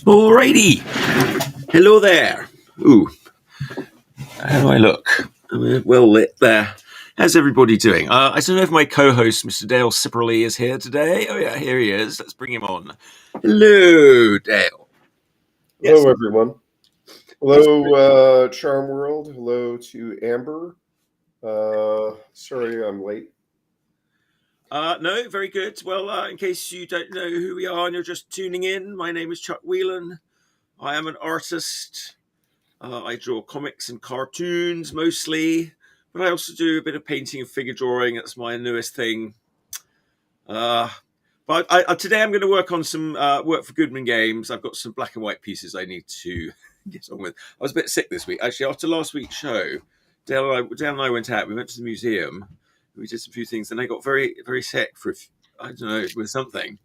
Alrighty. Hello there. Ooh, how do I look? Well lit there. How's everybody doing? I don't know if my co-host, Mr. Dale Cipperley, is here today. Oh yeah, here he is. Let's bring him on. Hello, Dale. Hello, everyone. Hello, Charm World. Hello to Amber. Sorry I'm late. No, very good. Well, in case you don't know who we are and you're just tuning in, my name is Chuck Whelon. I am an artist. I draw comics and cartoons mostly, but I also do a bit of painting and figure drawing. That's my newest thing. But today I'm going to work on some work for Goodman Games. I've got some black and white pieces I need to get on with. I was a bit sick this week. Actually, after last week's show, Dale and I went out. We went to the museum. We did some few things, and I got very, very sick for, I don't know, with something.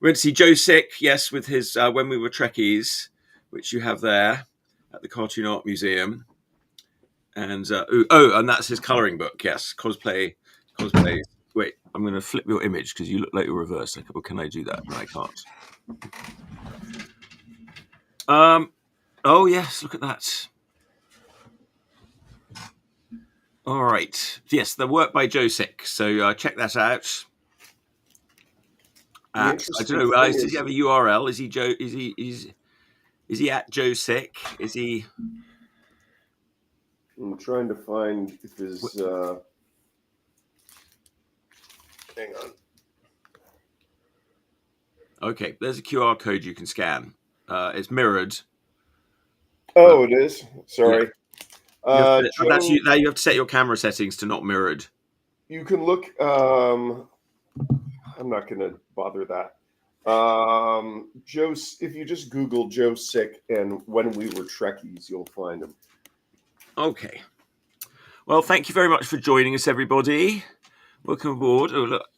We went to see Joe Sick, yes, with his When We Were Trekkies, which you have there at the Cartoon Art Museum. And, and that's his colouring book, yes, cosplay. Wait, I'm going to flip your image because you look like you're reversed. Well, can I do that? No, I can't. Oh, yes, look at that. All right. Yes, the work by Joe Sick. So check that out. I don't know. Does he have a URL? Is he Joe? Is he at Joe Sick? Is he? I'm trying to find if his. Hang on. Okay, there's a QR code you can scan. It's mirrored. Oh, it is. Sorry. Yeah. You have to set your camera settings to not mirrored. You can look. I'm not going to bother that. Joe, if you just Google Joe Sick and When We Were Trekkies, you'll find him. Okay. Well, thank you very much for joining us, everybody. Welcome aboard. Oh, look.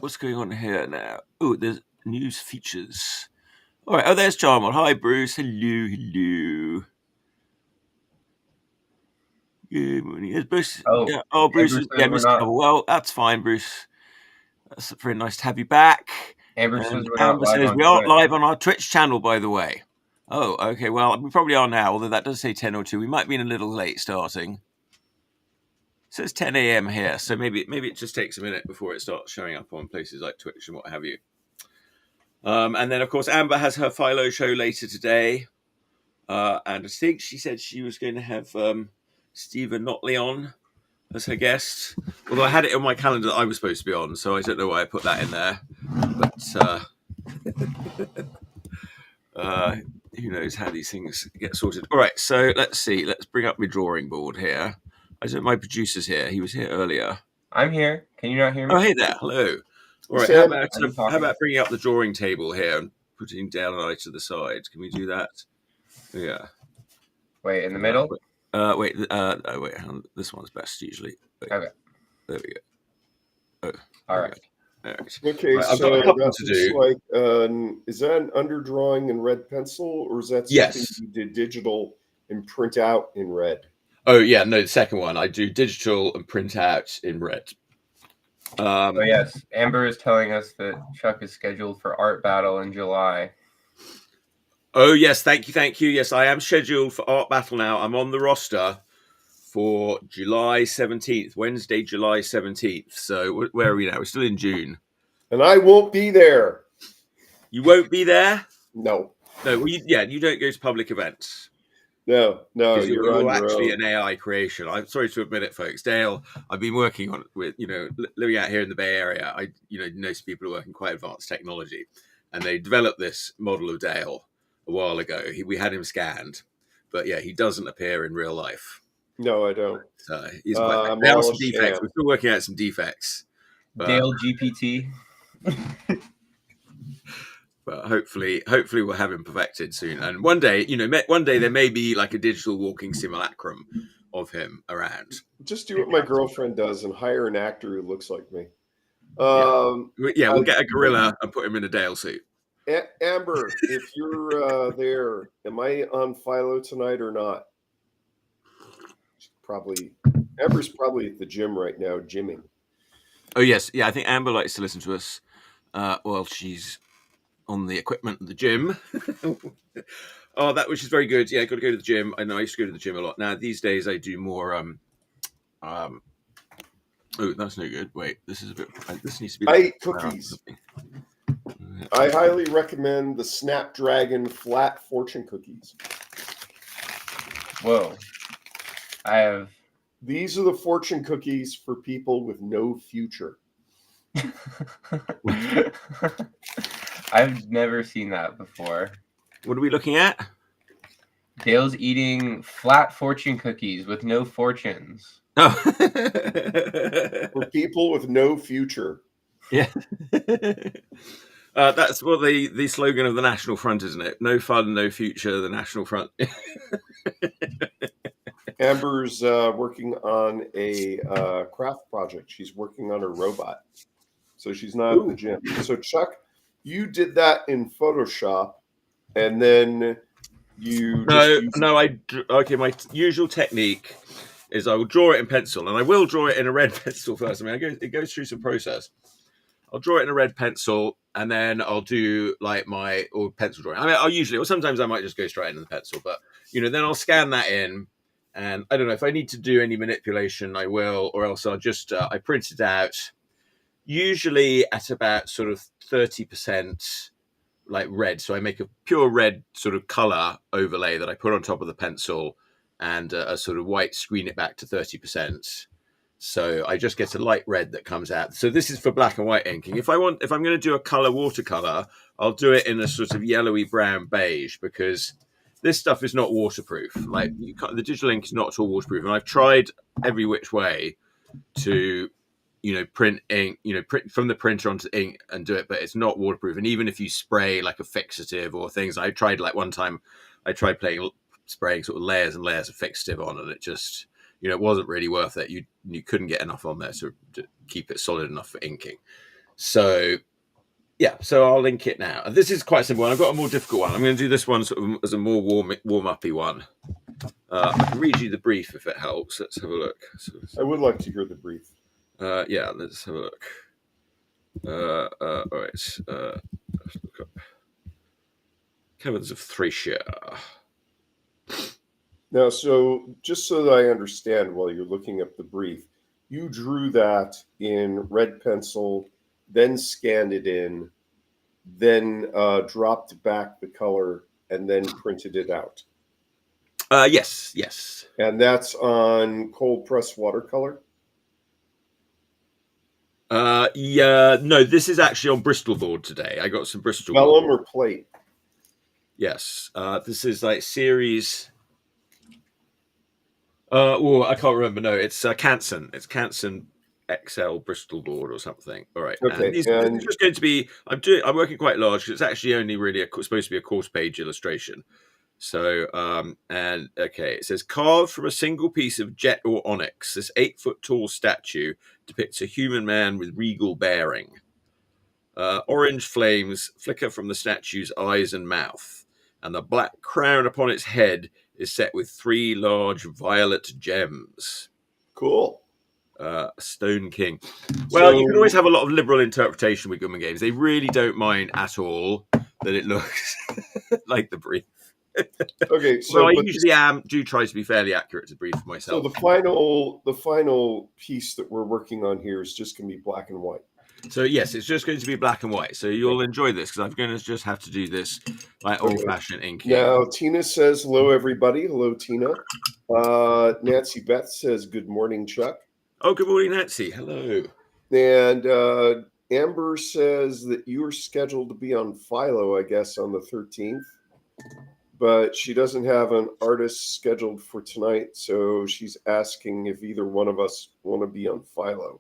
What's going on here now? Oh, there's news features. All right. Oh, there's Charmel. Hi, Bruce. Hello. Good morning. Is Bruce? Oh, yeah. Oh, Bruce. Yeah, Mr. Cobble. Well, that's fine, Bruce. That's very nice to have you back. Amber says we aren't live on our Twitch channel, by the way. Oh, okay. Well, we probably are now, although that does say 10:02. We might be a little late starting. So it's 10 a.m. here, so maybe it just takes a minute before it starts showing up on places like Twitch and what have you. And then, of course, Amber has her Philo show later today. And I think she said she was going to have Stephen Notley on as her guest. Although I had it on my calendar that I was supposed to be on, so I don't know why I put that in there. But who knows how these things get sorted. All right, so let's see. Let's bring up my drawing board here. I don't know, my producer's here. He was here earlier. I'm here. Can you not hear me? Oh, hey there. Hello. All right, how about bringing up the drawing table here and putting Dale and I to the side? Can we do that? Yeah. Wait, in the middle? Wait. This one's best usually. Wait. Okay. There we go. Oh. All right. Okay, right, I've got a couple to do. Like, is that an underdrawing in red pencil, or is that something you did digital and print out in red? Oh yeah, no, the second one I do digital and print out in red. Oh yes, Amber is telling us that Chuck is scheduled for Art Battle in July. Oh yes, thank you. Yes, I am scheduled for Art Battle now. I'm on the roster for July 17th, Wednesday, July 17th. So where are we now? We're still in June. And I won't be there. You won't be there? No. Well, you don't go to public events. No, you're actually an AI creation. I'm sorry to admit it, folks. Dale, I've been working on it with, living out here in the Bay Area. I, know some people who work in quite advanced technology, and they developed this model of Dale a while ago. We had him scanned, but yeah, he doesn't appear in real life. No, I don't. So he's quite. There are some defects. We're still working out some defects. Dale GPT. But hopefully we'll have him perfected soon. And one day, there may be like a digital walking simulacrum of him around. Just do what my girlfriend does and hire an actor who looks like me. We'll get a gorilla and put him in a Dale suit. Amber, if you're there, am I on Philo tonight or not? Amber's probably at the gym right now, gymming. Oh yes, yeah. I think Amber likes to listen to us while she's on the equipment at the gym. Oh, that which is very good. Yeah, got to go to the gym. I know I used to go to the gym a lot. Now these days I do more. Oh, that's no good. Wait, this is a bit. This needs to be. I eat cookies. I highly recommend the Snapdragon Flat Fortune cookies. Whoa. These are the fortune cookies for people with no future. I've never seen that before. What are we looking at? Dale's eating flat fortune cookies with no fortunes. Oh. For people with no future. Yeah. That's what the slogan of the National Front, isn't it? No fun, no future, the National Front. Amber's working on a craft project. She's working on a robot. So she's not at the gym. So Chuck, you did that in Photoshop, and then you okay, my usual technique is I will draw it in pencil, and I will draw it in a red pencil first. I mean, it goes through some process. I'll draw it in a red pencil, and then I'll do like my pencil drawing. I mean, I'll usually, or sometimes I might just go straight into the pencil, but then I'll scan that in, and I don't know if I need to do any manipulation, I will, or else I'll just I print it out, usually at about sort of 30% like red. So I make a pure red sort of color overlay that I put on top of the pencil, and a sort of white screen it back to 30%. So I just get a light red that comes out. So this is for black and white inking. If I'm going to do a color watercolor, I'll do it in a sort of yellowy brown beige, because this stuff is not waterproof. Like the digital ink is not at all waterproof. And I've tried every which way to, print ink, print from the printer onto ink and do it, but it's not waterproof. And even if you spray like a fixative or things, I tried like one time, spraying sort of layers and layers of fixative on, and it just, it wasn't really worth it. You couldn't get enough on there to keep it solid enough for inking. So, yeah, so I'll ink it now. This is quite simple. I've got a more difficult one. I'm going to do this one sort of as a more warm-uppy one. I can read you the brief if it helps. Let's have a look. I would like to hear the brief. Yeah, let's have a look. All right. Let's look up. Caverns of Thracia. Now, so just so that I understand while you're looking up the brief, you drew that in red pencil, then scanned it in, then dropped back the color, and then printed it out. Yes. And that's on cold press watercolor? Yeah, no, this is actually on Bristol board today. I got some Bristol vellum board. Or plate? Yes. This is like series... I can't remember. No, it's Canson. It's Canson XL Bristol board or something. All right. Okay. It's just going to be. I'm working quite large because it's actually only really supposed to be a course page illustration. So okay, it says carved from a single piece of jet or onyx. This 8-foot tall statue depicts a human man with regal bearing. Orange flames flicker from the statue's eyes and mouth, and the black crown upon its head is set with 3 large violet gems. Cool. Stone King. Well, you can always have a lot of liberal interpretation with Goodman Games. They really don't mind at all that it looks like the brief. Okay, so I usually do try to be fairly accurate to brief myself. So the final piece that we're working on here is just going to be black and white. So yes, it's just going to be black and white. So you'll enjoy this because I'm going to just have to do this like old-fashioned inking. Now Tina says hello, everybody. Hello, Tina. Nancy Beth says good morning, Chuck. Oh, good morning, Nancy. Hello. And Amber says that you are scheduled to be on Philo, I guess, on the 13th. But she doesn't have an artist scheduled for tonight, so she's asking if either one of us want to be on Philo.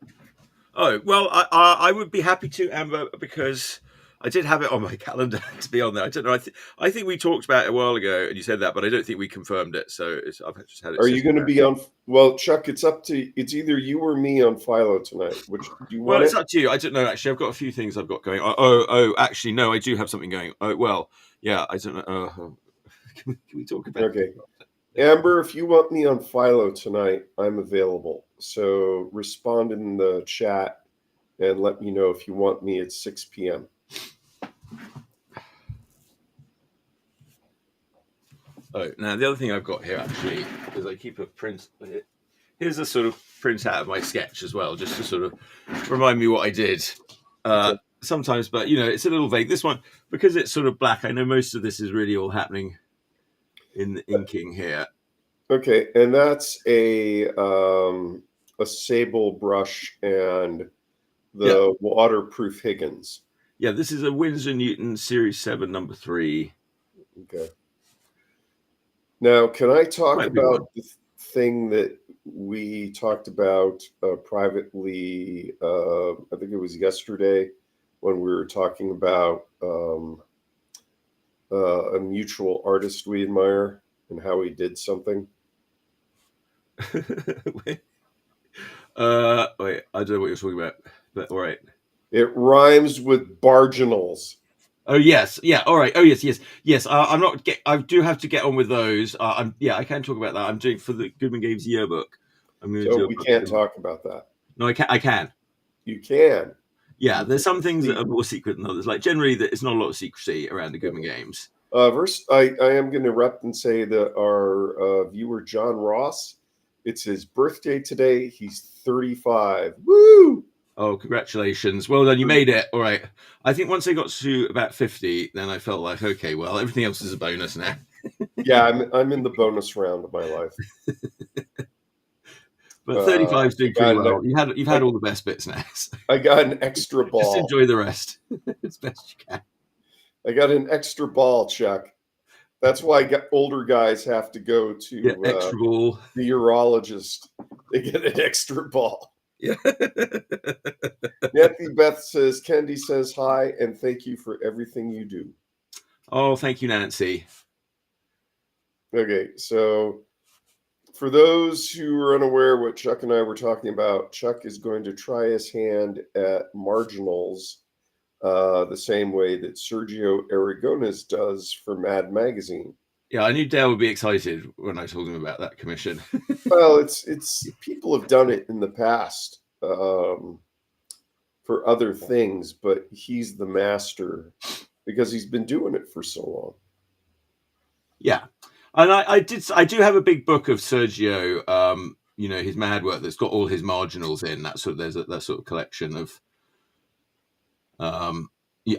Oh, well, I would be happy to, Amber, because I did have it on my calendar to be on there. I don't know. I think we talked about it a while ago, and you said that, but I don't think we confirmed it. So I've just had it. Are you going to be on? Well, Chuck, it's either you or me on Philo tonight. Which do you want? Well, it's up to you. I don't know. Actually, I've got a few things I've got going. Actually, no, I do have something going. Oh, well, yeah, I don't know. Can we talk about? Okay. Amber, if you want me on Philo tonight, I'm available. So respond in the chat and let me know if you want me at 6 p.m. Oh, now the other thing I've got here actually is I keep a print. Here's a sort of print out of my sketch as well, just to sort of remind me what I did. Okay. Sometimes, but it's a little vague. This one, because it's sort of black, I know most of this is really all happening in the inking here. Okay, and that's a sable brush and the waterproof Higgins. Yeah, this is a Winsor Newton Series 7, number 3. Okay. Now, can I talk about the thing that we talked about privately? I think it was yesterday when we were talking about a mutual artist we admire and how he did something. Wait, I don't know what you're talking about, but all right. It rhymes with barginals. Oh yes, yeah. All right. Oh yes. I'm not. I do have to get on with those. I can talk about that. I'm doing for the Goodman Games yearbook. So we can't talk about that. No, I can. I can. You can. Yeah, there's some things that are more secret than others. Like generally, it's not a lot of secrecy around the Goodman Games. First, I am going to interrupt and say that our viewer John Ross, it's his birthday today. He's 35. Woo! Oh, congratulations! Well done, you made it. All right. I think once I got to about 50, then I felt like, okay, well, everything else is a bonus now. Yeah, I'm in the bonus round of my life. But 35 is doing pretty well. You've had all the best bits now. So. I got an extra ball. Just enjoy the rest as best you can. I got an extra ball, Chuck. That's why older guys have to go to extra ball. The urologist. They get an extra ball. Yeah. Nancy Beth says, Kendi says hi and thank you for everything you do. Oh, thank you, Nancy. Okay, so for those who are unaware what Chuck and I were talking about, Chuck is going to try his hand at marginals the same way that Sergio Aragones does for Mad Magazine. Yeah, I knew Dale would be excited when I told him about that commission. Well, it's people have done it in the past for other things, but he's the master because he's been doing it for so long. Yeah, and I do have a big book of Sergio, his mad work that's got all his marginals in. There's that sort of collection of.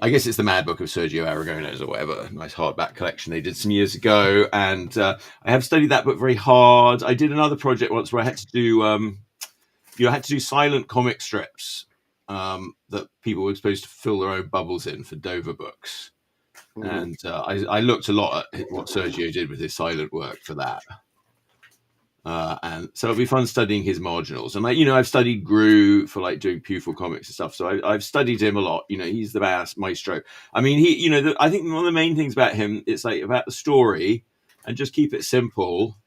I guess it's the Mad Book of Sergio Aragones or whatever, nice hardback collection they did some years ago. And I have studied that book very hard. I did another project once where I had to do, I had to do silent comic strips that people were supposed to fill their own bubbles in for Dover books. Mm-hmm. And I looked a lot at what Sergio did with his silent work for that. And so it'll be fun studying his marginals. And I've studied Gru for doing Pupil comics and stuff. So I've studied him a lot. He's the maestro. I mean, I think one of the main things about him is about the story and just keep it simple.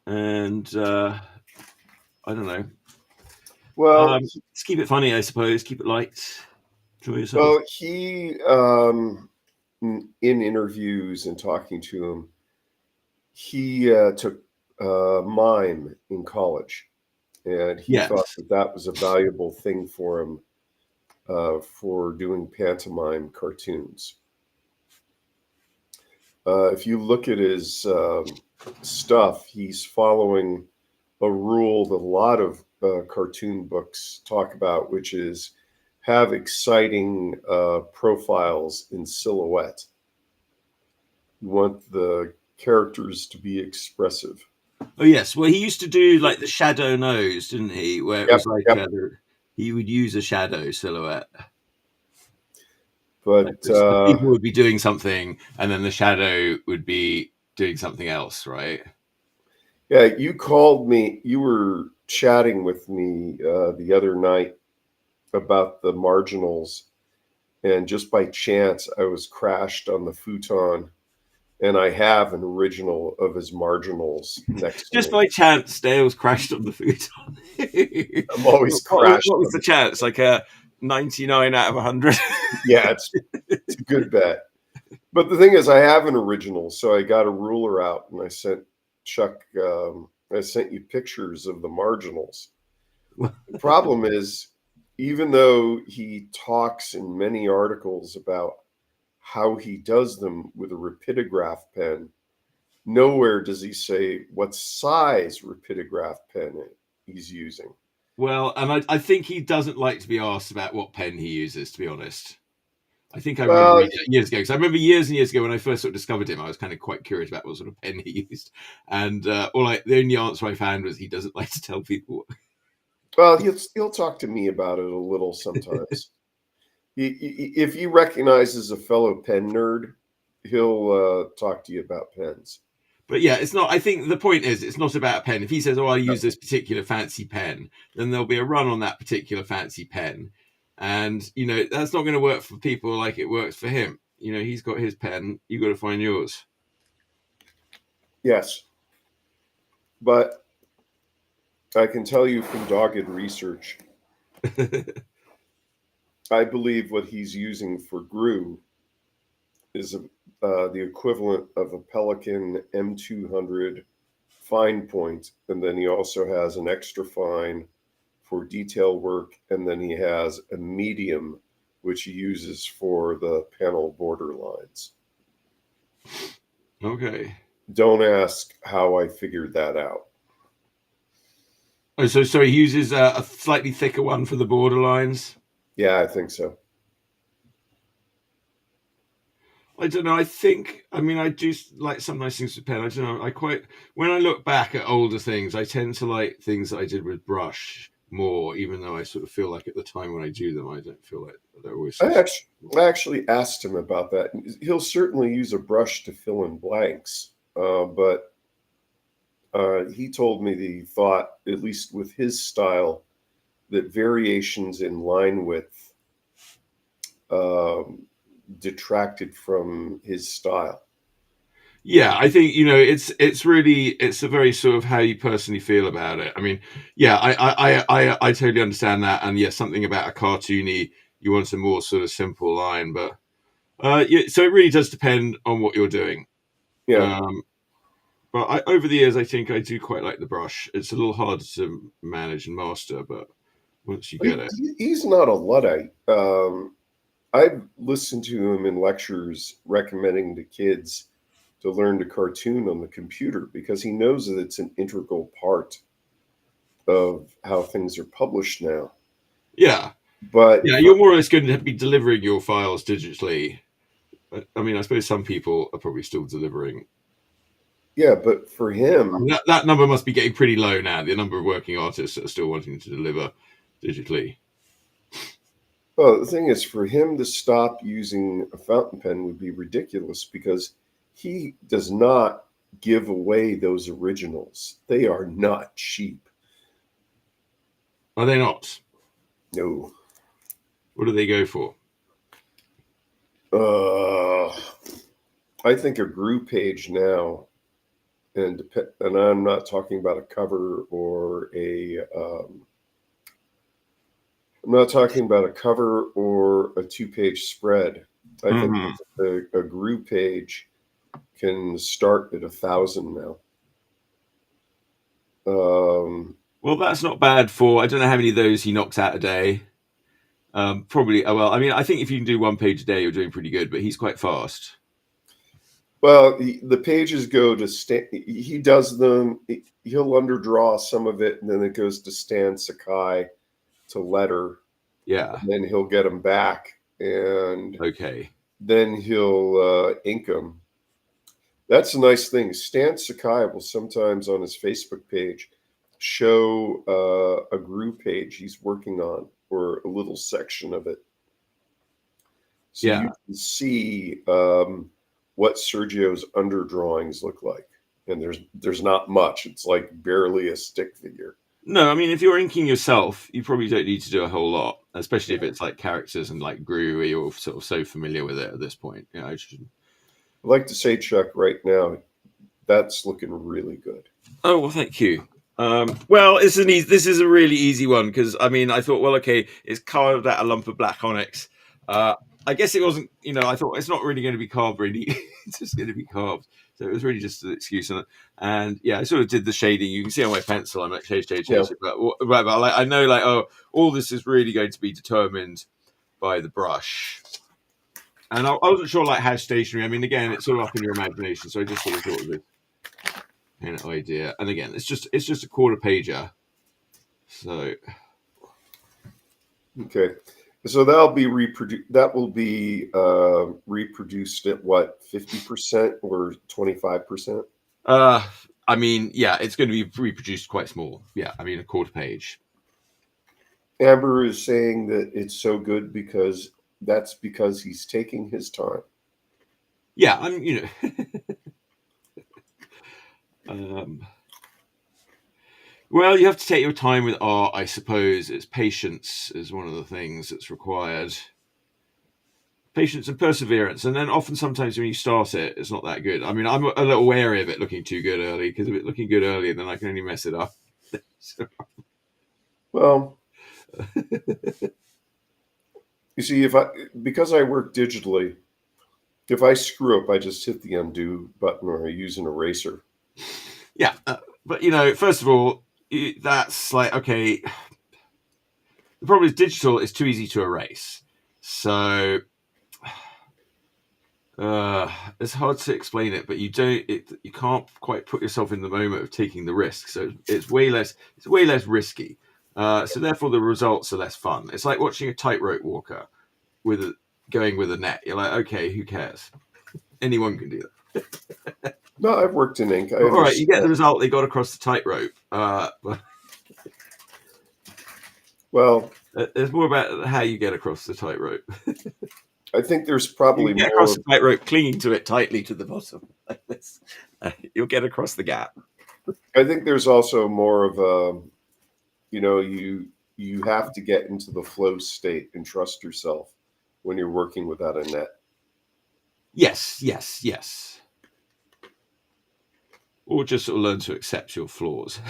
And I don't know. Well, just keep it funny, I suppose. Keep it light. Enjoy yourself. Well, he in interviews and talking to him, he took mime in college, and he thought that was a valuable thing for him for doing pantomime cartoons. If you look at his stuff, he's following a rule that a lot of cartoon books talk about, which is have exciting profiles in silhouette. You want the characters to be expressive. Oh yes, well he used to do the shadow nose, didn't he? Where it was he would use a shadow silhouette. But the people would be doing something, and then the shadow would be doing something else, right? Yeah, you called me. You were chatting with me the other night about the marginals, and just by chance, I was crashed on the futon. And I have an original of his marginals next to me. Just by chance, Dale's crashed on the futon. I'm always crashed. What was the chance? 99 out of 100? Yeah, it's a good bet. But the thing is, I have an original, so I got a ruler out and I sent Chuck. I sent you pictures of the marginals. The problem is, even though he talks in many articles about how he does them with a rapidograph pen, nowhere does he say what size rapidograph pen he's using. Well, and I think he doesn't like to be asked about what pen he uses, to be honest. I think I remember Well, reading that years ago, because I remember years and years ago when I first sort of discovered him, I was kind of quite curious about what sort of pen he used. And the only answer I found was he doesn't like to tell people. well, he'll talk to me about it a little sometimes. If he recognizes a fellow pen nerd, he'll talk to you about pens. But yeah, it's not. I think the point is, it's not about a pen. If he says, "Oh, I use this particular fancy pen," then there'll be a run on that particular fancy pen, and that's not going to work for people like it works for him. He's got his pen. You got to find yours. Yes, but I can tell you from dogged research, I believe what he's using for GRU is the equivalent of a Pelican M200 fine point, and then he also has an extra fine for detail work, and then he has a medium which he uses for the panel border lines. Okay. Don't ask how I figured that out. Oh, so he uses a slightly thicker one for the border lines? Yeah, I think so. I don't know. I do like some nice things with pen. I don't know. When I look back at older things, I tend to like things that I did with brush more, even though I sort of feel like at the time when I do them, I don't feel like they're always. I actually asked him about that. He'll certainly use a brush to fill in blanks, but he told me that he thought, at least with his style, that variations in line width detracted from his style. Yeah, I think it's a very sort of how you personally feel about it. I mean, yeah, I totally understand that, and yeah, something about a cartoony, you want a more sort of simple line, but yeah, so it really does depend on what you're doing. Yeah. But over the years, I think I do quite like the brush. It's a little hard to manage and master, but once you get it, he's not a Luddite. I've listened to him in lectures recommending to kids to learn to cartoon on the computer because he knows that it's an integral part of how things are published now. Yeah. But yeah, you're more or less going to be delivering your files digitally. I mean, I suppose some people are probably still delivering. Yeah, but for him, that number must be getting pretty low now. The number of working artists that are still wanting to deliver digitally. Well, the thing is, for him to stop using a fountain pen would be ridiculous because he does not give away those originals. They are not cheap. Are they not? No. What do they go for? I think a GRU page now, and I'm not talking about a cover or I'm not talking about a cover or a 2-page spread. I think a GRU page can start at 1,000 now. Well, that's not bad for. I don't know how many of those he knocks out a day. Probably. Well, I mean, I think if you can do one page a day, you're doing pretty good. But he's quite fast. Well, the pages go to he does them. He'll underdraw some of it, and then it goes to Stan Sakai to letter. Yeah. And then he'll get them back, and okay. Then he'll ink them. That's a nice thing. Stan Sakai will sometimes on his Facebook page show a GRU page he's working on or a little section of it. So you can see what Sergio's underdrawings look like. And there's not much. It's like barely a stick figure. No, I mean, if you're inking yourself, you probably don't need to do a whole lot, especially if it's like characters and like GRU where you're sort of so familiar with it at this point. I'd like to say, Chuck, right now, that's looking really good. Oh, well, thank you. Well, this is a really easy one because, I mean, I thought, well, okay, it's carved out a lump of black onyx. I guess it wasn't. I thought it's not really going to be carved. Really, it's just going to be carved. So it was really just an excuse. And yeah, I sort of did the shading. You can see on my pencil, I'm like shade. Yeah. But I know, all this is really going to be determined by the brush. And I wasn't sure how stationary. I mean, again, it's sort of up in your imagination. So I just sort of thought of it. An idea, and again, it's just a quarter pager. So okay, so that'll be reproduced. That will be reproduced at what, 50% or 25%? I mean, yeah, it's going to be reproduced quite small. Yeah, I mean, a quarter page. Amber is saying that it's so good because he's taking his time. Yeah, I'm. Well, you have to take your time with art, I suppose. It's patience is one of the things that's required. Patience and perseverance. And then sometimes when you start it, it's not that good. I mean, I'm a little wary of it looking too good early, because if it's looking good early, then I can only mess it up. Well, you see, because I work digitally, if I screw up, I just hit the undo button or I use an eraser. Yeah, but first of all, that's okay. The problem is digital is too easy to erase, so it's hard to explain it. But you can't quite put yourself in the moment of taking the risk. So it's way less risky. So therefore, the results are less fun. It's like watching a tightrope walker going with a net. You're like, okay, who cares? Anyone can do that. No, I've worked in ink. All right, you get the result. They got across the tightrope. But well, it's more about how you get across the tightrope. I think there's probably more across the tightrope, clinging to it tightly to the bottom like this. You'll get across the gap. I think there's also more of you have to get into the flow state and trust yourself when you're working without a net. Yes. Or just sort of learn to accept your flaws.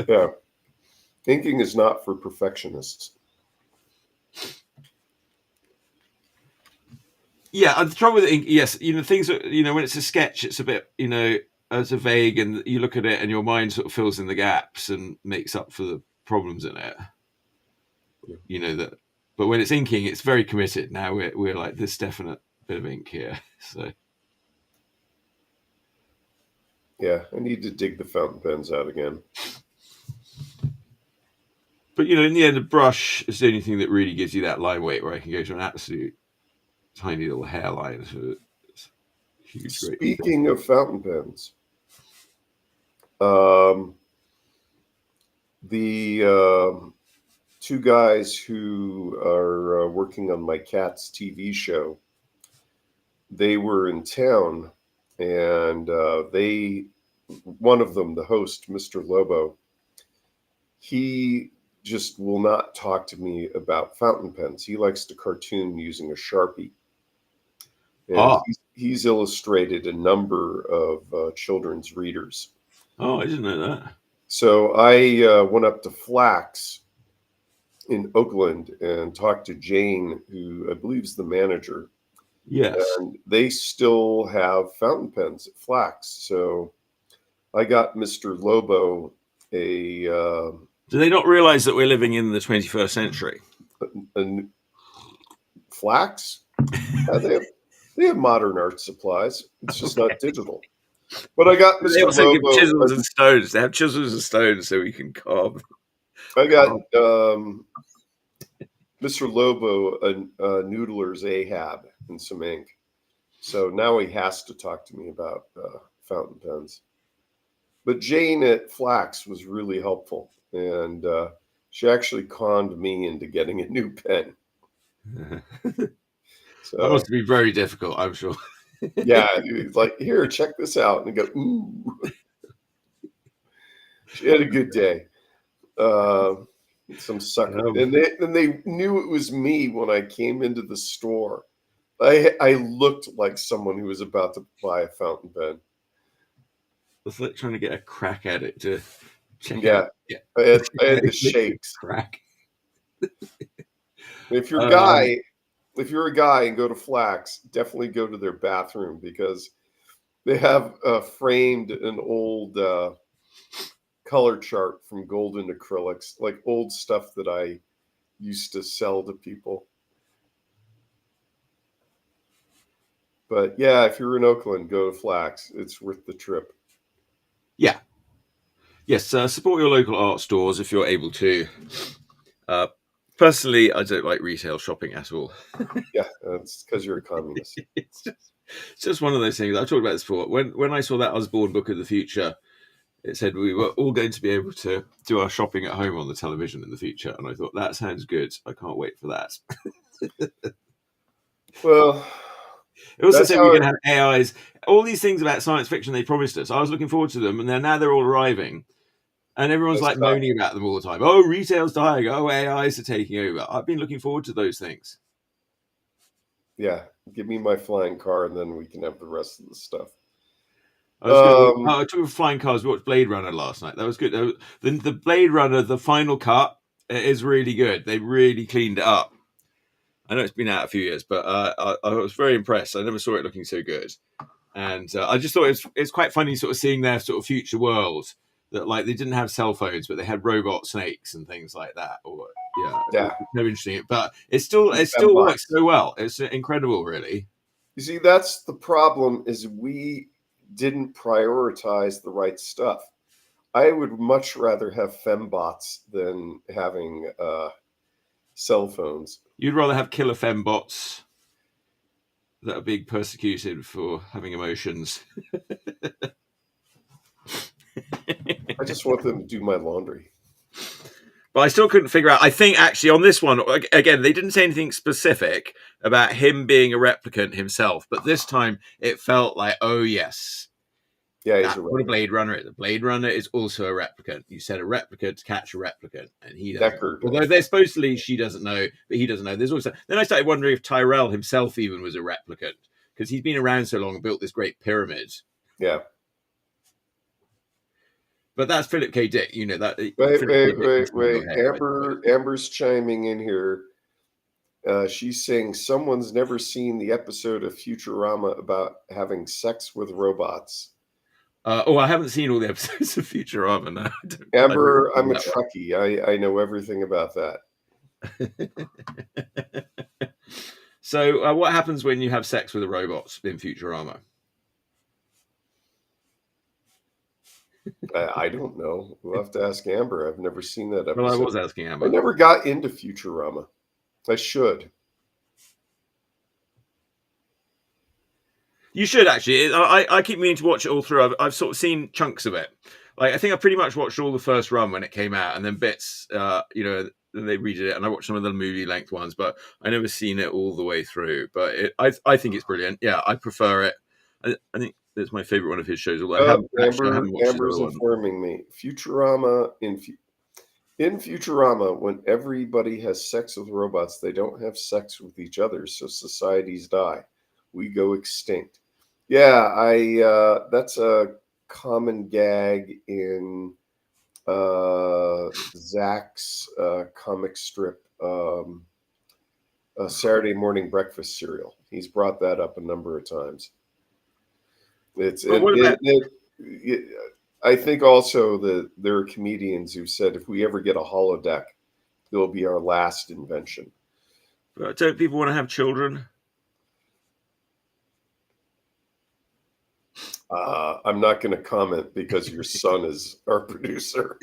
Yeah. Inking is not for perfectionists. Yeah, the trouble with ink, yes, things are, when it's a sketch, it's a bit, it's a vague, and you look at it and your mind sort of fills in the gaps and makes up for the problems in it. That, but when it's inking, it's very committed. Now we're like this definite bit of ink here. So yeah, I need to dig the fountain pens out again. But in the end, the brush is the only thing that really gives you that line weight, where I can go to an absolute tiny little hairline. So it's huge. Speaking of fountain pens, the two guys who are working on my cat's TV show, they were in town, and one of them, the host, Mr. Lobo, he just will not talk to me about fountain pens. He likes to cartoon using a Sharpie. And he's illustrated a number of children's readers. Oh, I didn't know that. So I went up to Flax in Oakland and talked to Jane, who I believe is the manager. Yes. And they still have fountain pens at Flax. So I got Mr. Lobo a... Do they not realize that we're living in the 21st century? Flax? They have modern art supplies. It's just not digital. But I got Mr. They also Lobo give chisels and stones. They have chisels and stones so we can carve. I got Mr. Lobo a Noodler's Ahab and some ink. So now he has to talk to me about fountain pens. But Jane at Flax was really helpful. And she actually conned me into getting a new pen. So, that must be very difficult, I'm sure. Yeah, he's like, here, check this out. And I go, ooh. She had a good day. Some sucker. And they knew it was me when I came into the store. I looked like someone who was about to buy a fountain pen. It's like trying to get a crack at it to check out. Yeah, I had the shakes. Crack. If you're a guy and go to Flax, definitely go to their bathroom because they have framed an old color chart from Golden Acrylics, like old stuff that I used to sell to people. But yeah, if you're in Oakland, go to Flax. It's worth the trip. Yeah. Yes, support your local art stores if you're able to. Personally, I don't like retail shopping at all. Yeah, it's because you're a communist. It's just one of those things. I've talked about this before. When I saw that Osborne Book of the Future, it said we were all going to be able to do our shopping at home on the television in the future. And I thought, that sounds good. I can't wait for that. Well, it also said we're going to have AIs. All these things about science fiction they promised us. I was looking forward to them. And now they're all arriving. And everyone's like moaning about them all the time. Oh, retail's dying. Oh, AIs are taking over. I've been looking forward to those things. Yeah, give me my flying car and then we can have the rest of the stuff. I took a flying cars. We watched Blade Runner last night. That was good. The Blade Runner, the final cut, is really good. They really cleaned it up. I know it's been out a few years, but I was very impressed. I never saw it looking so good. And I just thought it's quite funny sort of seeing their sort of future world. That like they didn't have cell phones, but they had robot snakes and things like that. Or yeah, no interesting. But it still works so well. It's incredible, really. You see, that's the problem. Is we didn't prioritize the right stuff. I would much rather have fembots than having cell phones. You'd rather have killer fembots that are being persecuted for having emotions. I just want them to do my laundry. But I still couldn't figure out. I think actually on this one, again, they didn't say anything specific about him being a replicant himself. But this time it felt like, oh, yes. Yeah, that's what a Blade Runner is. A Blade Runner is also a replicant. You said a replicant to catch a replicant. And he doesn't. Although they're supposedly she doesn't know, but he doesn't know. There's also. Then I started wondering if Tyrell himself even was a replicant. Because he's been around so long and built this great pyramid. Yeah. But that's Philip K. Dick, you know that. Wait. Amber's chiming in here. She's saying someone's never seen the episode of Futurama about having sex with robots. I haven't seen all the episodes of Futurama. No, Amber, I'm a Trekkie. I know everything about that. So, what happens when you have sex with a robot in Futurama? I don't know. We'll have to ask Amber. I've never seen that episode. Well, I was asking Amber. I never got into Futurama. I should. You should actually. I keep meaning to watch it all through. I've sort of seen chunks of it. Like I think I pretty much watched all the first run when it came out, and then bits. Then they redid it, and I watched some of the movie length ones, but I never seen it all the way through. But I think it's brilliant. Yeah, I prefer it. I think it's my favorite one of his shows. Although Amber's informing me. Futurama in Futurama, when everybody has sex with robots, they don't have sex with each other, so societies die. We go extinct. Yeah, that's a common gag in Zach's comic strip, Saturday Morning Breakfast Cereal. He's brought that up a number of times. I think also that there are comedians who said if we ever get a holodeck, it'll be our last invention. But don't people want to have children? I'm not going to comment because your son is our producer.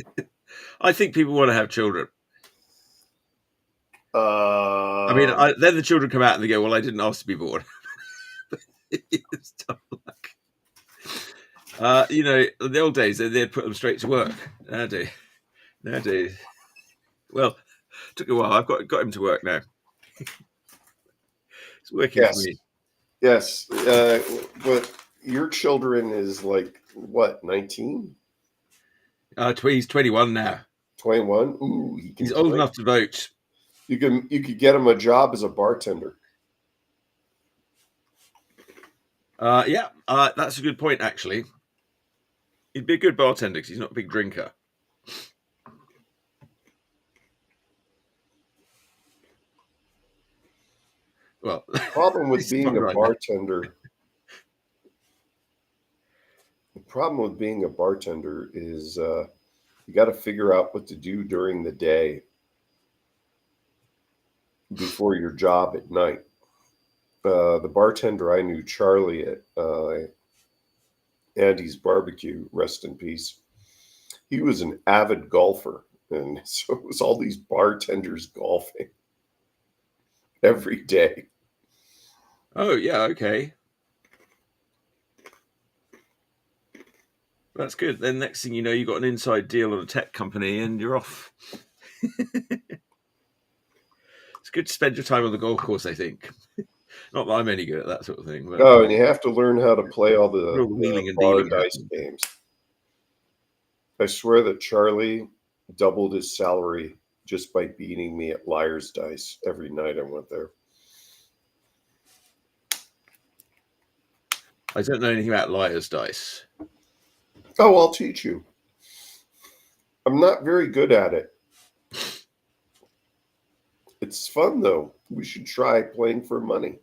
I think people want to have children. I mean, then the children come out and they go, well, I didn't ask to be born. It's tough luck. In the old days, they'd put them straight to work. Nowadays. Well, it took a while. I've got him to work now. It's working for me. Yes. But your children is like, what, 19? He's 21 now. 21? Ooh, he's old enough to vote. You could get him a job as a bartender. That's a good point, actually. He'd be a good bartender because he's not a big drinker. Well, Problem with it's being probably a right. bartender. The problem with being a bartender is you got to figure out what to do during the day before your job at night. The bartender I knew, Charlie at Andy's Barbecue, rest in peace. He was an avid golfer, and so it was all these bartenders golfing every day. Oh yeah, okay. That's good. Then next thing you know, you got an inside deal on a tech company, and you're off. It's good to spend your time on the golf course, I think. Not that I'm any good at that sort of thing. But Oh, and you have to learn how to play all all the the wheeling and bar dealing dice happens. games. I swear that Charlie doubled his salary just by beating me at Liar's Dice every night I went there. I don't know anything about Liar's Dice. Oh, I'll teach you. I'm not very good at it. It's fun, though. We should try playing for money.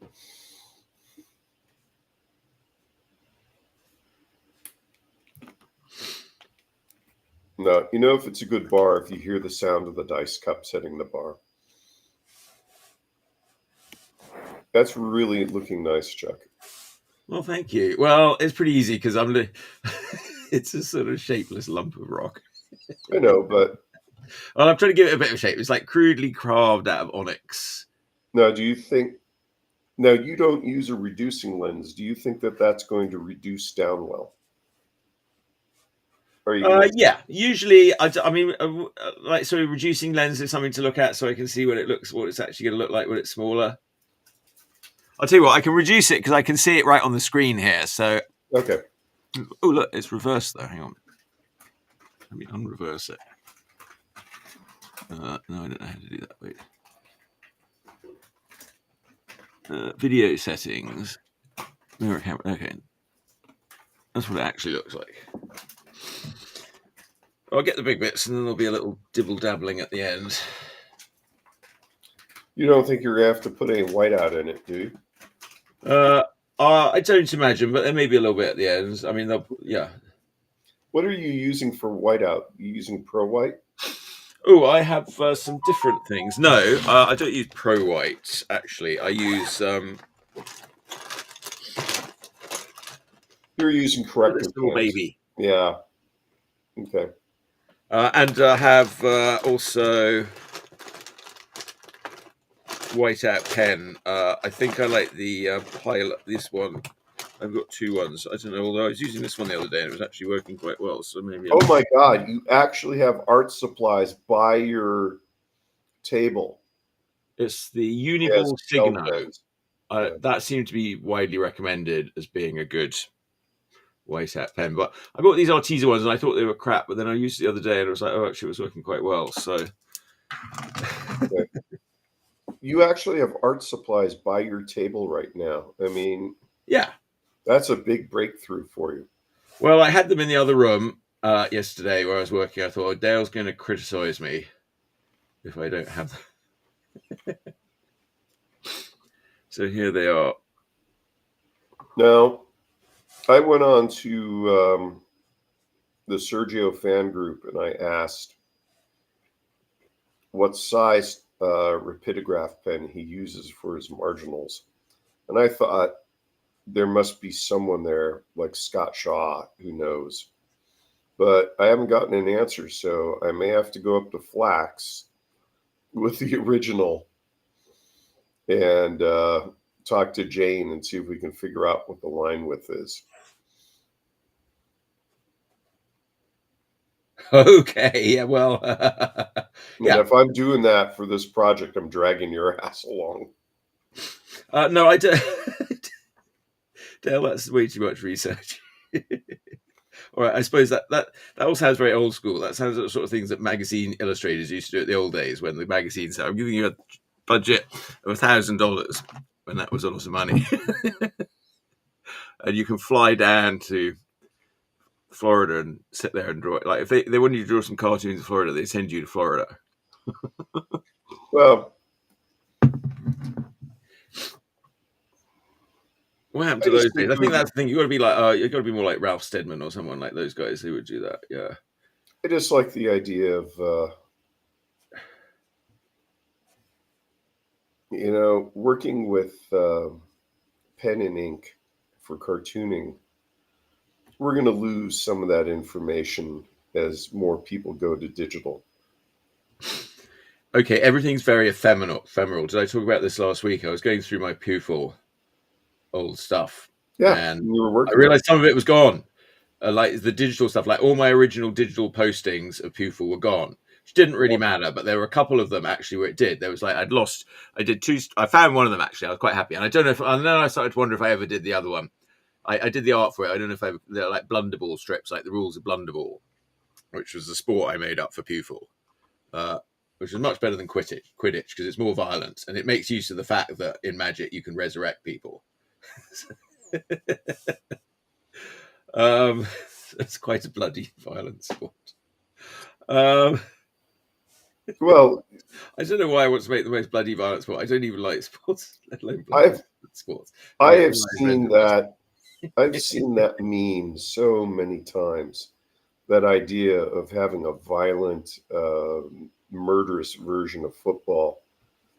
No, you know if it's a good bar if you hear the sound of the dice cups hitting the bar. That's really looking nice, Chuck. Well, thank you. Well, it's pretty easy because it's a sort of shapeless lump of rock. I know, but Well, I'm trying to give it a bit of shape. It's like crudely carved out of onyx. now do you think, now you don't use a reducing lens. Do you think that that's going to reduce down well? Are you gonna... Yeah, usually, I mean, like, so reducing lens is something to look at so I can see what it's actually going to look like when it's smaller. I'll tell you what, I can reduce it because I can see it right on the screen here. So, Okay. oh, look, it's reversed though. Hang on. Let me unreverse it. No, I don't know how to do that. Wait. Video settings. Mirror camera. Okay. That's what it actually looks like. I'll get the big bits and then there'll be a little dibble dabbling at the end. You don't think you're going to have to put any whiteout in it, do you? I don't imagine, but there may be a little bit at the ends. I mean, yeah. What are you using for whiteout? You using Pro White? Oh, I have some different things. No, I don't use Pro White, actually. I use... You're using corrector little baby. Yeah. Okay. And I have also whiteout pen. I think I like the pilot. This one. I've got two ones. I don't know. Although I was using this one the other day and it was actually working quite well. So maybe. Oh my God! You actually have art supplies by your table. It's the Uniball Signo. Yeah. That seemed to be widely recommended as being a good whiteout pen. But I bought these Arteza ones and I thought they were crap. But then I used it the other day and it was like, oh, actually, it was working quite well. So. Okay. You actually have art supplies by your table right now. I mean, yeah, that's a big breakthrough for you. Well, I had them in the other room yesterday where I was working. I thought, oh, Dale's going to criticize me if I don't have them. So here they are. Now, I went on to the Sergio fan group and I asked what size rapidograph pen he uses for his marginals. And I thought there must be someone there like Scott Shaw who knows. But I haven't gotten an answer, so I may have to go up to Flax with the original and talk to Jane and see if we can figure out what the line width is. Okay, yeah, well, yeah. If I'm doing that for this project, I'm dragging your ass along. No, I don't. Dale, that's way too much research. All right, I suppose that all sounds very old school. That sounds like the sort of things that magazine illustrators used to do at the old days when the magazine said, I'm giving you a budget of $1,000 when that was a lot of money. And you can fly down to Florida and sit there and draw it. Like if they wanted you to draw some cartoons in Florida, they send you to Florida. Well, What happened I to just those days? think I think that's the thing. You got to be like, you got to be more like Ralph Steadman or someone like those guys who would do that. Yeah. I just like the idea of working with pen and ink for cartooning. We're going to lose some of that information as more people go to digital. Okay, everything's very ephemeral. Did I talk about this last week? I was going through my Pupil old stuff, Yeah, and we were I working. realized some of it was gone. Like the digital stuff, like all my original digital postings of Pupil were gone, which didn't really matter. But there were a couple of them actually where it did. There was like I did two. I found one of them actually. I was quite happy, and I don't know if. And then I started to wonder if I ever did the other one. I did the art for it. I don't know if they're like Blunderball strips, like the rules of Blunderball, which was the sport I made up for Pupil. Which is much better than Quidditch because it's more violent and it makes use of the fact that in Magic you can resurrect people. It's quite a bloody violent sport. Well, I don't know why I want to make the most bloody violent sport. I don't even like sports, let alone bloody sports. I have seen that. I've seen that meme so many times. That idea of having a violent, murderous version of football.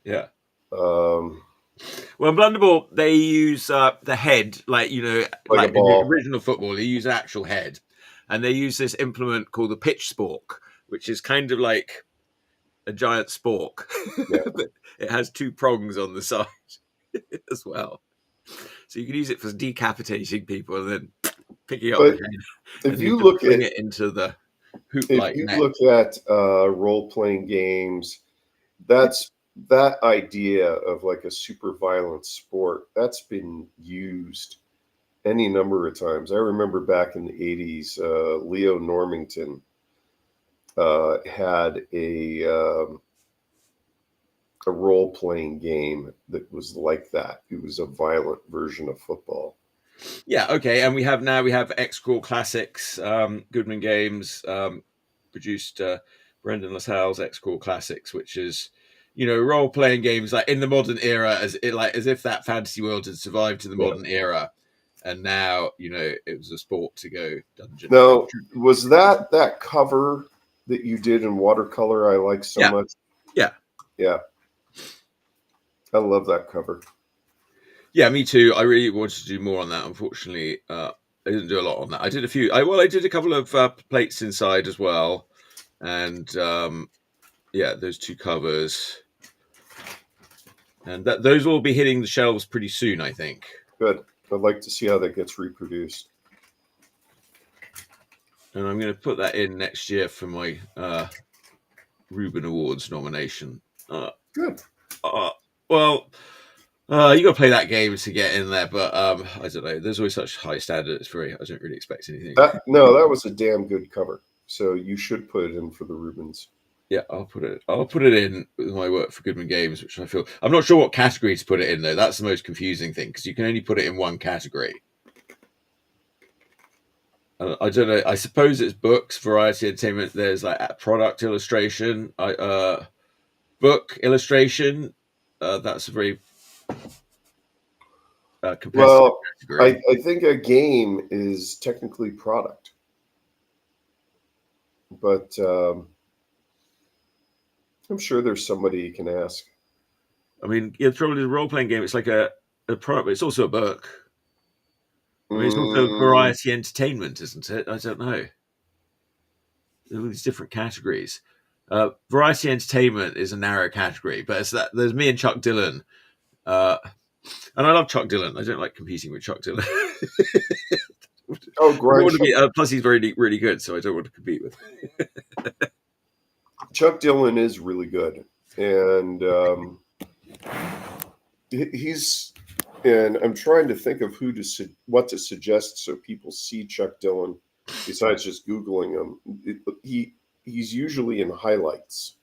Yeah. Well, in Blunderball, they use the head, like in the original football, they use an actual head, and they use this implement called the pitch spork, which is kind of like a giant spork, but it has two prongs on the side as well. So you can use it for decapitating people and then picking up the head. If you look at it into the hoop, if you look at role-playing games, that idea of like a super violent sport that's been used any number of times. I remember back in the 80s, Leo Normington had a role-playing game that was like that. It was a violent version of football. Yeah, okay, and we have X-Crawl Classics, Goodman Games produced Brendan LaSalle's X-Crawl Classics, which is role-playing games like in the modern era, as if that fantasy world had survived to the modern era, and now it was a sport to go dungeon. Now, was that cover that you did in watercolor I like so much? Yeah. I love that cover. Yeah, me too. I really wanted to do more on that. Unfortunately, I didn't do a lot on that. I did a few. I did a couple of plates inside as well, and those two covers, and those will be hitting the shelves pretty soon, I think. Good. I'd like to see how that gets reproduced. And I'm going to put that in next year for my Reuben Awards nomination. Good. Well. You got to play that game to get in there, but I don't know. There's always such high standards for it. I don't really expect anything. That was a damn good cover. So you should put it in for the Reubens. Yeah, I'll put it in with my work for Goodman Games, which I feel I'm not sure what category to put it in though. That's the most confusing thing because you can only put it in one category. I don't know. I suppose it's books, variety, entertainment. There's like product illustration, book illustration. That's a very well, I think a game is technically product, but I'm sure there's somebody you can ask. I mean, yeah, probably a role-playing game. It's like a product, but it's also a book. I mean, it's also variety entertainment, isn't it? I don't know. There are all these different categories. Variety entertainment is a narrow category, but it's that there's me and Chuck Dillon. And I love Chuck Dillon. I don't like competing with Chuck Dillon. Oh, great! Plus, he's really, really good, so I don't want to compete with him. Chuck Dillon is really good, and he's. And I'm trying to think of what to suggest so people see Chuck Dillon besides just Googling him. He's usually in highlights.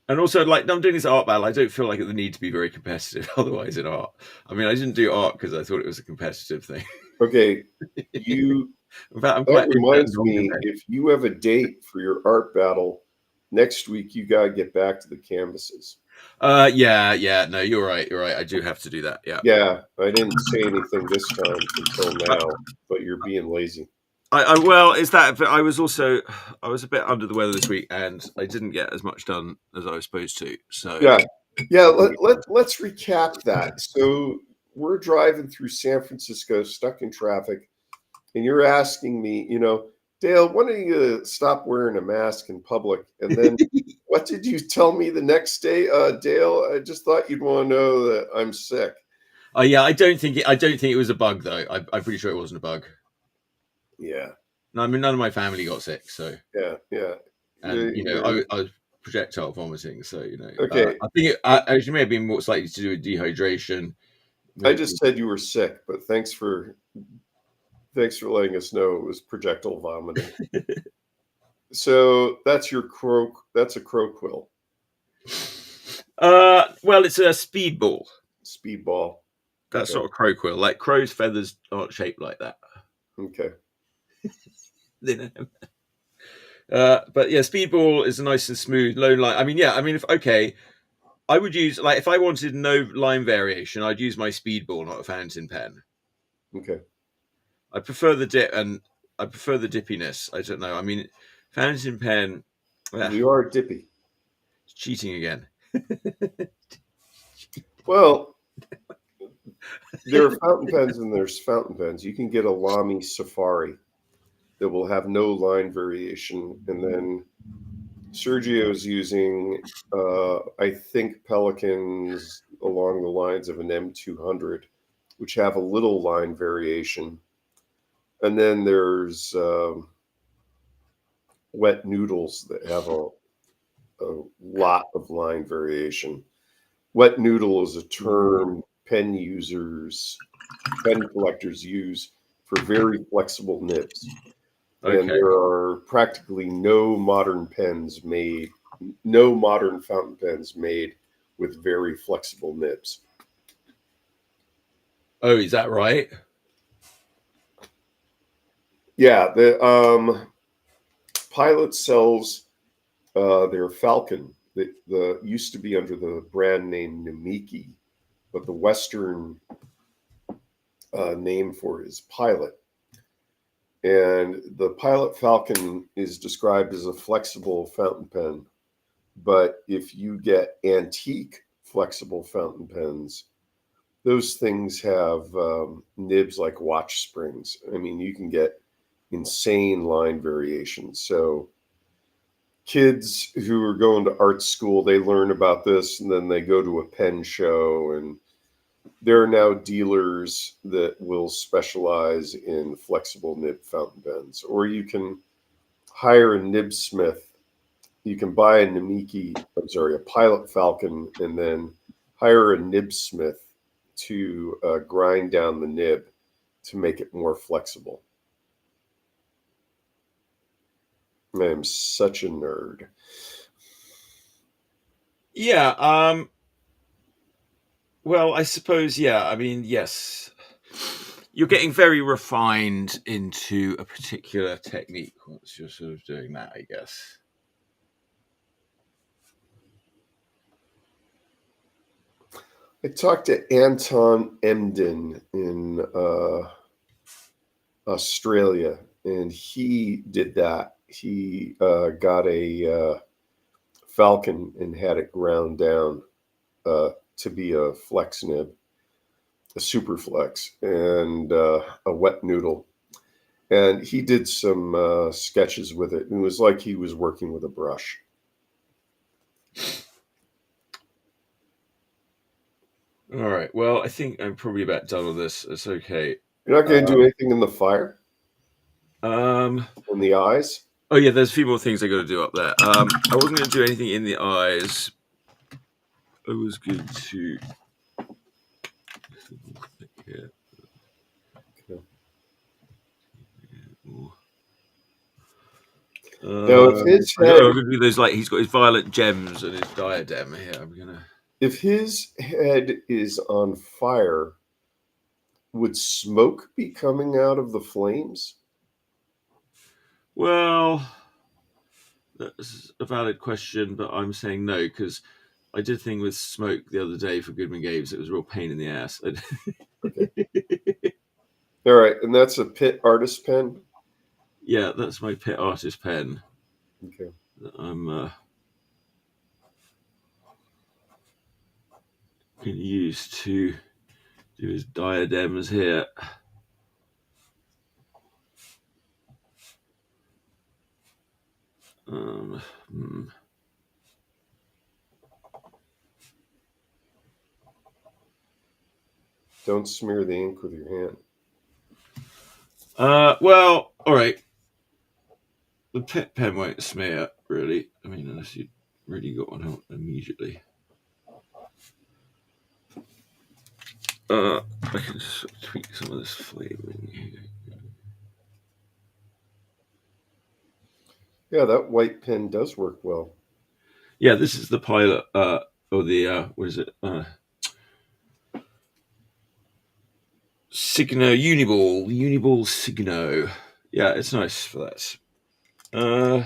And also, like, I'm doing this art battle. I don't feel like the need to be very competitive otherwise in art. I mean, I didn't do art because I thought it was a competitive thing. Okay, that reminds me, if you have a date for your art battle next week, you got to get back to the canvases. Yeah. No, you're right. I do have to do that. Yeah. Yeah, I didn't say anything this time until now, but you're being lazy. Well, is that? But I was a bit under the weather this week, and I didn't get as much done as I was supposed to. So Yeah. Let's recap that. So we're driving through San Francisco, stuck in traffic, and you're asking me, Dale, when are you gonna stop wearing a mask in public? And then what did you tell me the next day? Dale, I just thought you'd want to know that I'm sick. yeah, I don't think it was a bug though. I'm pretty sure it wasn't a bug. Yeah. No, I mean none of my family got sick, so Yeah. and I was projectile vomiting, so Okay. I think it actually may have been more slightly to do with dehydration. I just said you were sick, but thanks for letting us know it was projectile vomiting. So that's your crow. That's a crow quill. Well, it's a speedball. Speedball. That's not a crow quill. Like crow's feathers aren't shaped like that. Okay. But yeah, speedball is a nice and smooth low line. I mean, I would use if I wanted no line variation, I'd use my speedball, not a fountain pen. Okay. I prefer the dip and I prefer the dippiness. I don't know. I mean, fountain pen. You are dippy. Cheating again. Well, there are fountain pens and there's fountain pens. You can get a Lamy Safari that will have no line variation, and then Sergio's using, I think, Pelicans along the lines of an M200, which have a little line variation. And then there's wet noodles that have a lot of line variation. Wet noodle is a term pen collectors use for very flexible nibs. Okay. And there are practically no modern fountain pens made with very flexible nibs. Oh, is that right? Yeah, the Pilot sells their Falcon that used to be under the brand name Namiki, but the Western name for it is Pilot. And the Pilot Falcon is described as a flexible fountain pen. But if you get antique flexible fountain pens, those things have nibs like watch springs. I mean, you can get insane line variations. So kids who are going to art school, they learn about this and then they go to a pen show, and there are now dealers that will specialize in flexible nib fountain pens. Or you can hire a nibsmith. You can buy a Pilot Falcon, and then hire a nibsmith to grind down the nib to make it more flexible. I am such a nerd. Yeah. Well, I suppose, yeah. I mean, yes. You're getting very refined into a particular technique once you're sort of doing that, I guess. I talked to Anton Emden in Australia, and he did that. He got a Falcon and had it ground down to be a flex nib, a super flex, and a wet noodle. And he did some sketches with it. And it was like he was working with a brush. All right. Well, I think I'm probably about done with this. It's okay. You're not going to do anything in the fire? In the eyes? Oh, yeah, there's a few more things I got to do up there. I wasn't going to do anything in the eyes. I was going to... Yeah. Now, if his head, I'm going to do those, he's got his violet gems and his diadem here. I'm going to... If his head is on fire, would smoke be coming out of the flames? Well, that's a valid question, but I'm saying no, because I did a thing with smoke the other day for Goodman Games. It was a real pain in the ass. Okay. All right, and that's a Pitt artist pen. Yeah, that's my Pitt artist pen. Okay. I'm going to use to do his diadems here. Don't smear the ink with your hand. Well, all right. The Pitt pen won't smear, really. I mean, unless you really got one out immediately. I can just tweak some of this flavoring here. Yeah, that white pen does work well. Yeah, this is the pilot, or the, what is it? Signo Uniball Signo. Yeah, it's nice for that. No,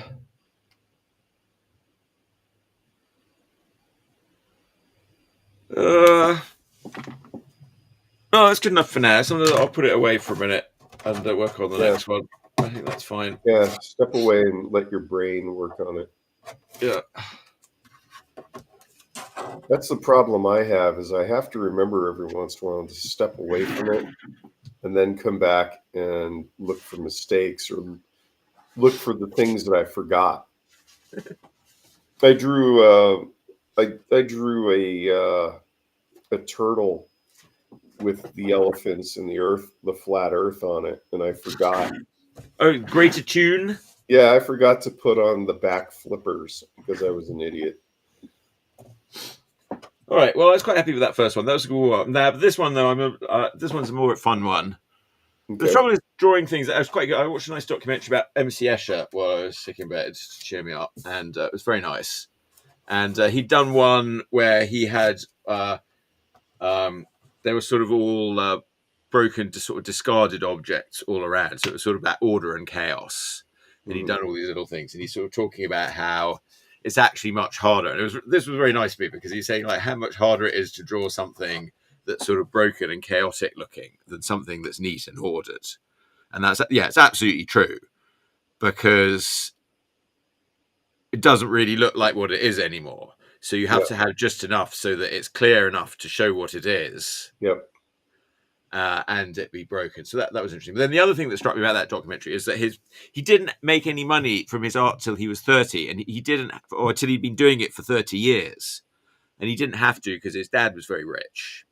it's good enough for now. I'll put it away for a minute and work on the next one. I think that's fine. Yeah, step away and let your brain work on it. Yeah. That's the problem I have, is I have to remember every once in a while to step away from it and then come back and look for mistakes or look for the things that I forgot. I drew a turtle with the elephants and the flat earth on it, and I forgot. Oh, greater tune. Yeah, I forgot to put on the back flippers because I was an idiot. All right. Well, I was quite happy with that first one. That was a good one. Now, but this one though, this one's a more fun one. Okay. The trouble is drawing things. I was quite good. I watched a nice documentary about MC Escher while I was sick in bed to cheer me up, and it was very nice. And he'd done one where he had they were sort of all broken to sort of discarded objects all around. So it was sort of that order and chaos. And he'd done all these little things, and he's sort of talking about how it's actually much harder. And this was very nice to me because he's saying like how much harder it is to draw something that's sort of broken and chaotic looking than something that's neat and ordered. And that's, yeah, it's absolutely true, because it doesn't really look like what it is anymore. So you have to have just enough so that it's clear enough to show what it is. Yep. And it be broken. So that was interesting. But then the other thing that struck me about that documentary is that he didn't make any money from his art till he was 30, and he didn't, or till he'd been doing it for 30 years, and he didn't have to because his dad was very rich.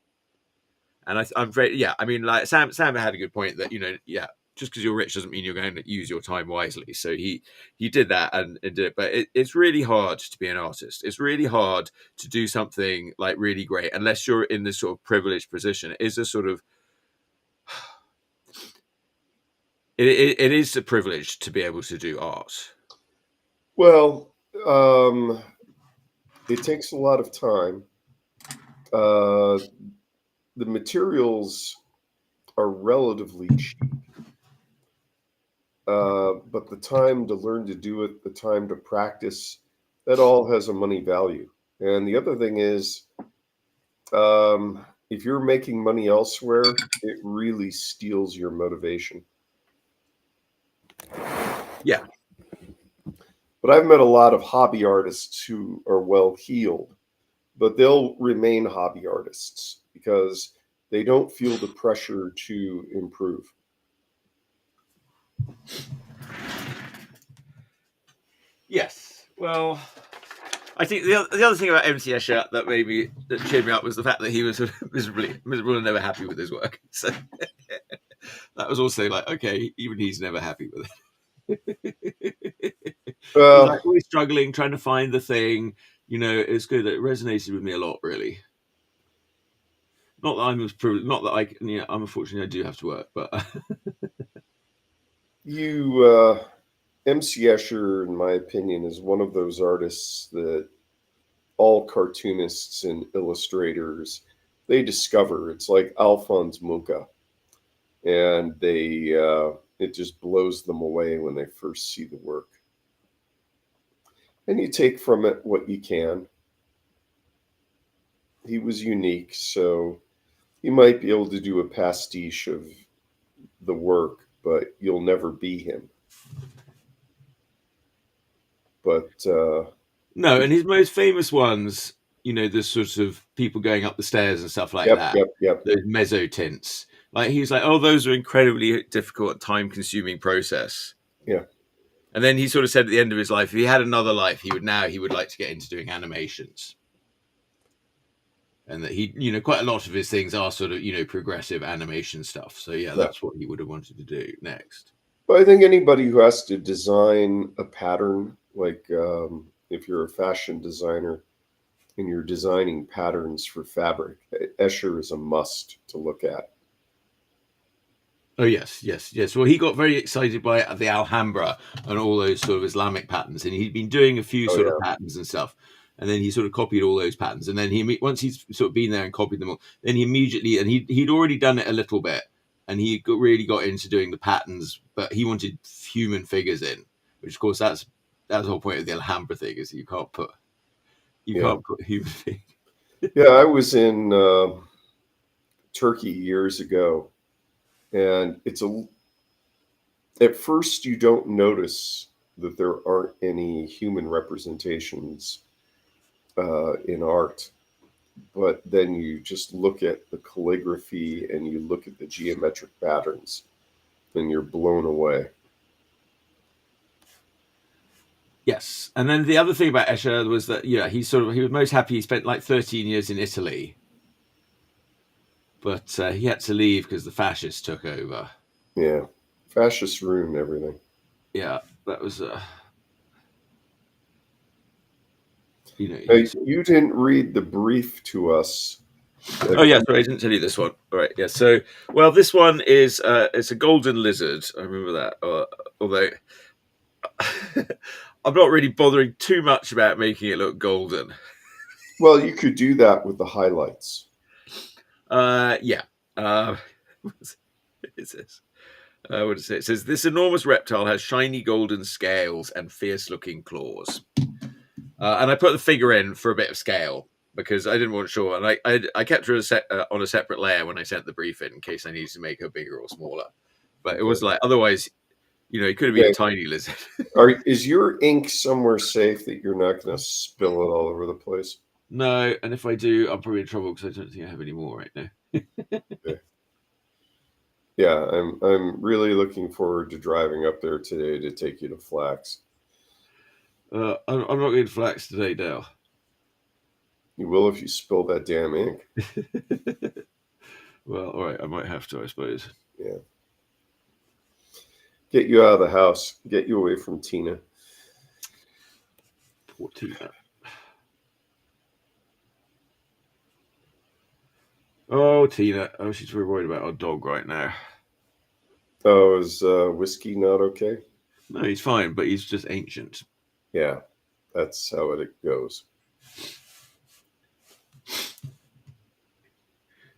And I'm very, yeah. I mean, like Sam had a good point that, you know, yeah, just because you're rich doesn't mean you're going to use your time wisely. So he did that and did it. But it's really hard to be an artist. It's really hard to do something like really great unless you're in this sort of privileged position. It is a sort of It is a privilege to be able to do art. Well, it takes a lot of time. The materials are relatively cheap, but the time to learn to do it, the time to practice, that all has a money value. And the other thing is, if you're making money elsewhere, it really steals your motivation. Yeah. But I've met a lot of hobby artists who are well-heeled, but they'll remain hobby artists because they don't feel the pressure to improve. Yes. Well, I think the other thing about MC Escher that cheered me up was the fact that he was miserable and never happy with his work. So that was also like, okay, even he's never happy with it. He's like always struggling, trying to find the thing. You know, it's good. It resonated with me a lot, really. Not that I'm as privileged, not that I'm unfortunately I do have to work, but MC Escher, in my opinion, is one of those artists that all cartoonists and illustrators, they discover. It's like Alphonse Mucha, and it just blows them away when they first see the work. And you take from it what you can. he was unique, so you might be able to do a pastiche of the work, but you'll never be him. But no, and his most famous ones, the sort of people going up the stairs and stuff like yep, that, yep. those mezzotints. Like he's like, oh, those are incredibly difficult, time-consuming process. Yeah. And then he sort of said at the end of his life, if he had another life, he would like to get into doing animations. And that he, quite a lot of his things are sort of, progressive animation stuff. So yeah, that's what he would have wanted to do next. But I think anybody who has to design a pattern, like if you're a fashion designer and you're designing patterns for fabric, Escher is a must to look at. Oh, yes. Well, he got very excited by the Alhambra and all those sort of Islamic patterns. And he'd been doing a few sort of patterns and stuff. And then he sort of copied all those patterns. And then once he's sort of been there and copied them all, then he immediately, and he'd already done it a little bit. And he really got into doing the patterns, but he wanted human figures in, which of course that's the whole point of the Alhambra thing, is you can't put human figures. Yeah, I was in Turkey years ago, and at first you don't notice that there aren't any human representations in art. But then you just look at the calligraphy and you look at the geometric patterns, and you're blown away. Yes, and then the other thing about Escher was that he was most happy. He spent like 13 years in Italy, but he had to leave because the fascists took over. Yeah, fascists ruined everything. Yeah, that was. You didn't read the brief to us. Oh yeah, sorry, I didn't tell you this one. All right, yeah. So, well, this one is it's a golden lizard. I remember that. Although I'm not really bothering too much about making it look golden. Well, you could do that with the highlights. Yeah. What is this? What does it say? It says this enormous reptile has shiny golden scales and fierce-looking claws. And I put the figure in for a bit of scale because I didn't want sure, and I kept her on a separate layer when I sent the brief in case I needed to make her bigger or smaller. But it was like otherwise, it could have been a tiny lizard. Is your ink somewhere safe that you're not going to spill it all over the place? No, and if I do, I'm probably in trouble because I don't think I have any more right now. Okay. Yeah, I'm really looking forward to driving up there today to take you to Flax. I'm not going to Flax today, Dale. You will if you spill that damn ink. Well, all right, I might have to, I suppose. Yeah. Get you out of the house. Get you away from Tina. Poor Tina. Oh, Tina. Oh, she's very worried about our dog right now. Oh, is Whiskey not okay? No, he's fine, but he's just ancient. Yeah, that's how it goes.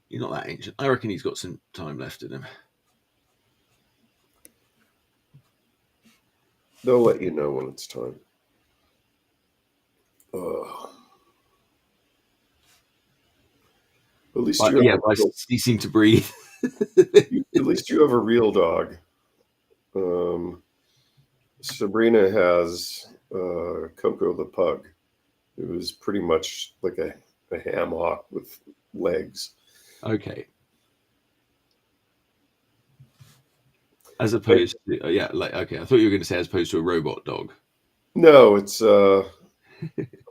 He's not that ancient. I reckon he's got some time left in him. They'll let you know when it's time. At least he seemed to breathe. At least you have a real dog. Sabrina has Coco the pug, who is pretty much like a ham hock with legs. Okay. As opposed to okay. I thought you were going to say as opposed to a robot dog. No, it's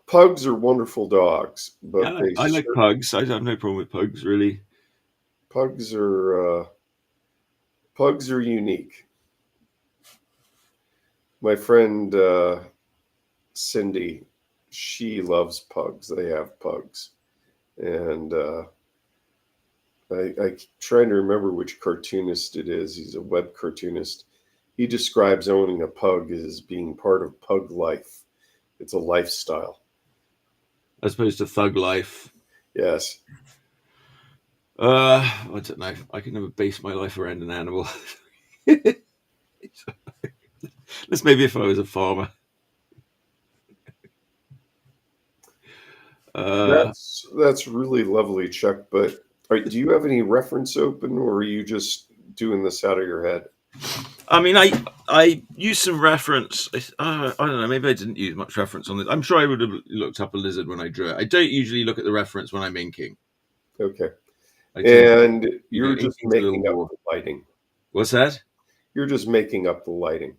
pugs are wonderful dogs, but I like pugs. I have no problem with pugs, really. Pugs are unique. My friend Cindy, she loves pugs. They have pugs, and I trying to remember which cartoonist it is. He's a web cartoonist. He describes owning a pug as being part of pug life. It's a lifestyle. As opposed to thug life. Yes. I don't know. I can never base my life around an animal. That's maybe if I was a farmer. That's really lovely, Chuck. But do you have any reference open, or are you just doing this out of your head? I mean, I used some reference. I don't know. Maybe I didn't use much reference on this. I'm sure I would have looked up a lizard when I drew it. I don't usually look at the reference when I'm inking. Okay. I tend to, And you're just inking's a little making up more. the lighting. What's that? You're just making up the lighting.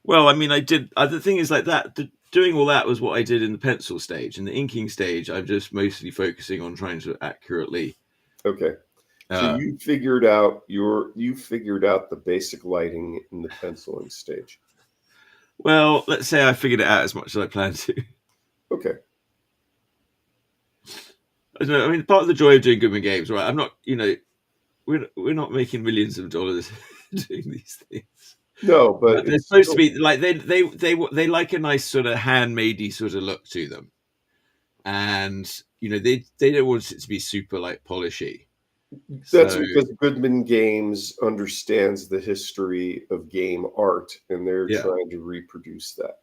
Well, I mean, I did. The thing is, like that. Doing all that was what I did in the pencil stage. In the inking stage, I'm just mostly focusing on trying to accurately. Okay. So you figured out the basic lighting in the penciling stage. Well, let's say I figured it out as much as I planned to. Okay. I don't know. I mean, part of the joy of doing Goodman Games, right? I'm not, we're not making millions of dollars doing these things. No, but they're supposed to be like they like a nice sort of handmadey sort of look to them, and they don't want it to be super like polishy. That's because Goodman Games understands the history of game art, and they're trying to reproduce that.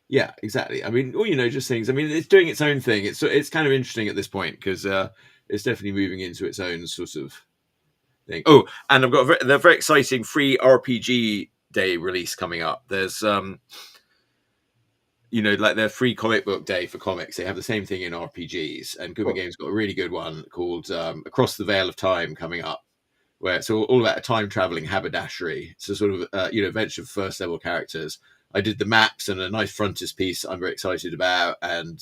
Yeah, exactly. I mean, just things. I mean, it's doing its own thing. It's kind of interesting at this point because it's definitely moving into its own sort of thing. Oh, and I've got the very exciting free RPG day release coming up. There's like their free comic book day for comics. They have the same thing in RPGs, and Goodman Games got a really good one called Across the Veil of Time coming up, where it's all about a time traveling haberdashery. It's a sort of adventure for first level characters. I did the maps and a nice frontispiece I'm very excited about, and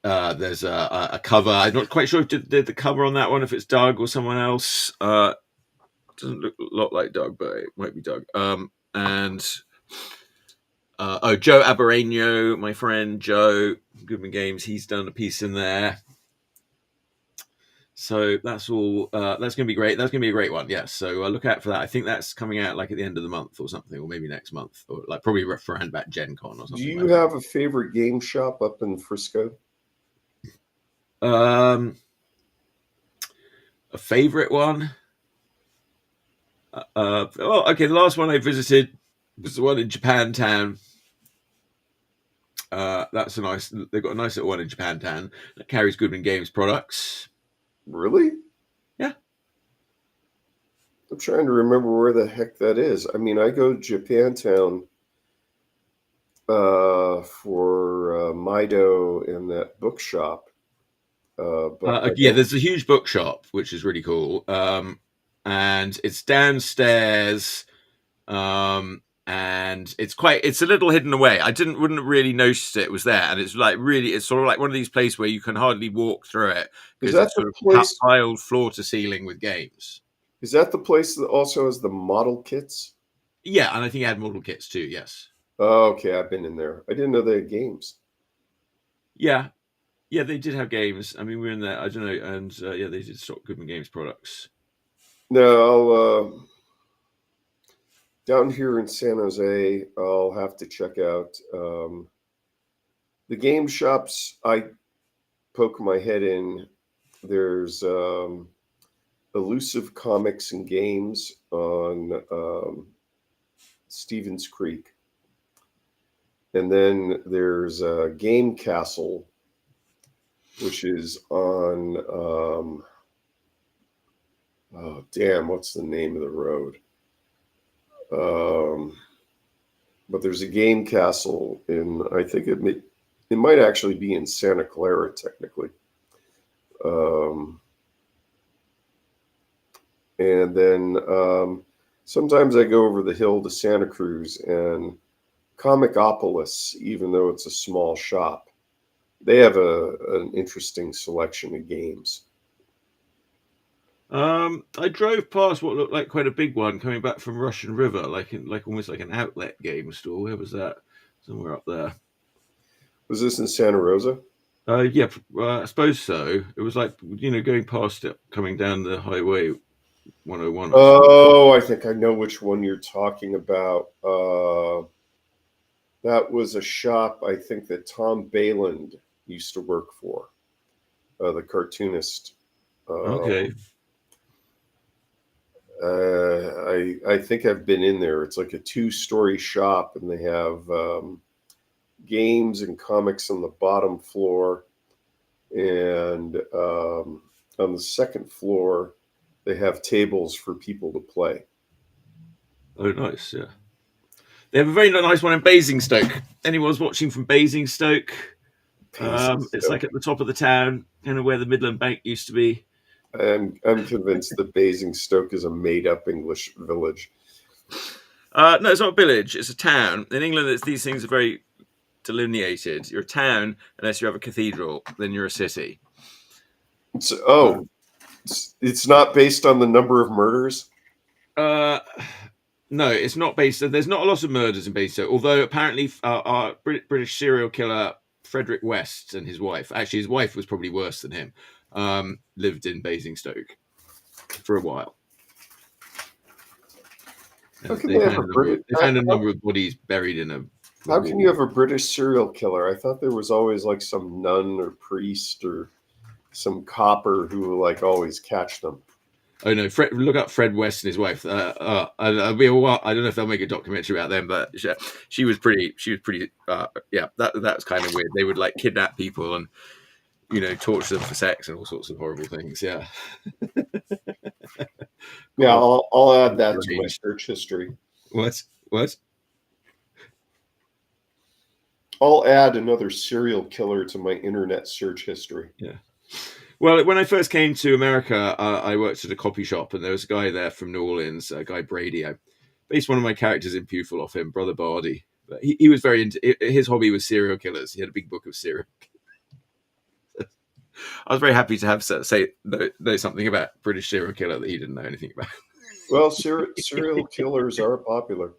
there's a cover. I'm not quite sure if did the cover on that one, if it's Doug or someone else. Doesn't look a lot like Doug, but it might be Doug. And Joe Abarreño, my friend Joe, Goodman Games, he's done a piece in there. So that's all. That's going to be great. That's going to be a great one. Yes. So look out for that. I think that's coming out like at the end of the month or something, or maybe next month, or like probably around about Gen Con or something. Do you have a favorite game shop up in Frisco? A favorite one? Okay. The last one I visited was the one in Japantown. That's a nice. They've got a nice little one in Japantown that carries Goodman Games products. Really? Yeah. I'm trying to remember where the heck that is. I mean, I go to Japantown for Mido in that bookshop. There's a huge bookshop, which is really cool. And it's downstairs. And it's a little hidden away. I wouldn't really notice it was there, and it's sort of like one of these places where you can hardly walk through it because it's sort of tiled floor to ceiling with games. Is that the place that also has the model kits? Yeah, and I think it had model kits too. Yes. Oh, okay, I've been in there. I didn't know they had games. Yeah, they did have games. I mean, we were in there. I don't know, and they did stock Goodman Games products. No, down here in San Jose, I'll have to check out the game shops. I poke my head in. There's Elusive Comics and Games on Stevens Creek. And then there's Game Castle, which is on, what's the name of the road? But there's a Game Castle I think it might actually be in Santa Clara, technically. And then sometimes I go over the hill to Santa Cruz, and Comicopolis, even though it's a small shop, they have an interesting selection of games. I drove past what looked like quite a big one coming back from Russian River, like almost like an outlet game store. Where was that? Somewhere up there. Was this in Santa Rosa? Yeah, I suppose so. It was like going past it, coming down the highway 101. Oh, I think I know which one you're talking about. That was a shop I think that Tom Bayland used to work for, the cartoonist. Okay. I think I've been in there. It's like a 2-story shop, and they have games and comics on the bottom floor. And on the second floor, they have tables for people to play. Oh, nice. Yeah. They have a very nice one in Basingstoke. Anyone's watching from Basingstoke? It's like at the top of the town, kind of where the Midland Bank used to be. I'm convinced that Basingstoke is a made-up English village. No, it's not a village. It's a town. In England, these things are very delineated. You're a town unless you have a cathedral. Then you're a city. It's not based on the number of murders? No, it's not based. There's not a lot of murders in Basingstoke, although apparently our British serial killer Frederick West and his wife, actually his wife was probably worse than him, lived in Basingstoke for a while. How can they found a number of bodies buried in a... How can you have a British serial killer? I thought there was always like some nun or priest or some copper who will like always catch them. Oh no! Look up Fred West and his wife. It'll be a while. I don't know if they'll make a documentary about them, but she was pretty. Yeah, that was kind of weird. They would like kidnap people and torture them for sex and all sorts of horrible things. Yeah. Yeah, I'll add that to my search history. What? I'll add another serial killer to my internet search history. Yeah. Well, when I first came to America, I worked at a copy shop, and there was a guy there from New Orleans, a guy Brady. I based one of my characters in Pewful off him, Brother Bardi. But he was very into... His hobby was serial killers. He had a big book of serial killers. I was very happy to have know something about British serial killer that he didn't know anything about. Well, serial killers are popular.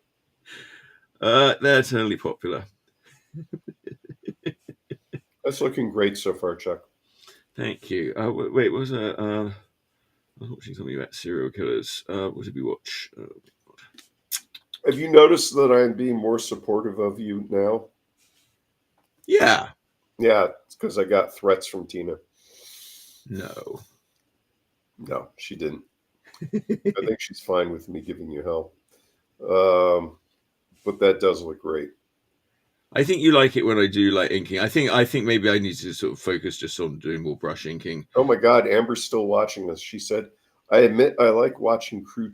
They're totally popular. That's looking great so far, Chuck. Thank you. Wait, what was that? I was watching something about serial killers. What did we watch? Have you noticed that I'm being more supportive of you now? Yeah. Yeah, it's because I got threats from Tina. No, she didn't. I think she's fine with me giving you hell. But that does look great. I think you like it when I do like inking. I think maybe I need to sort of focus just on doing more brush inking. Oh my God, Amber's still watching this. She said, "I admit I like watching true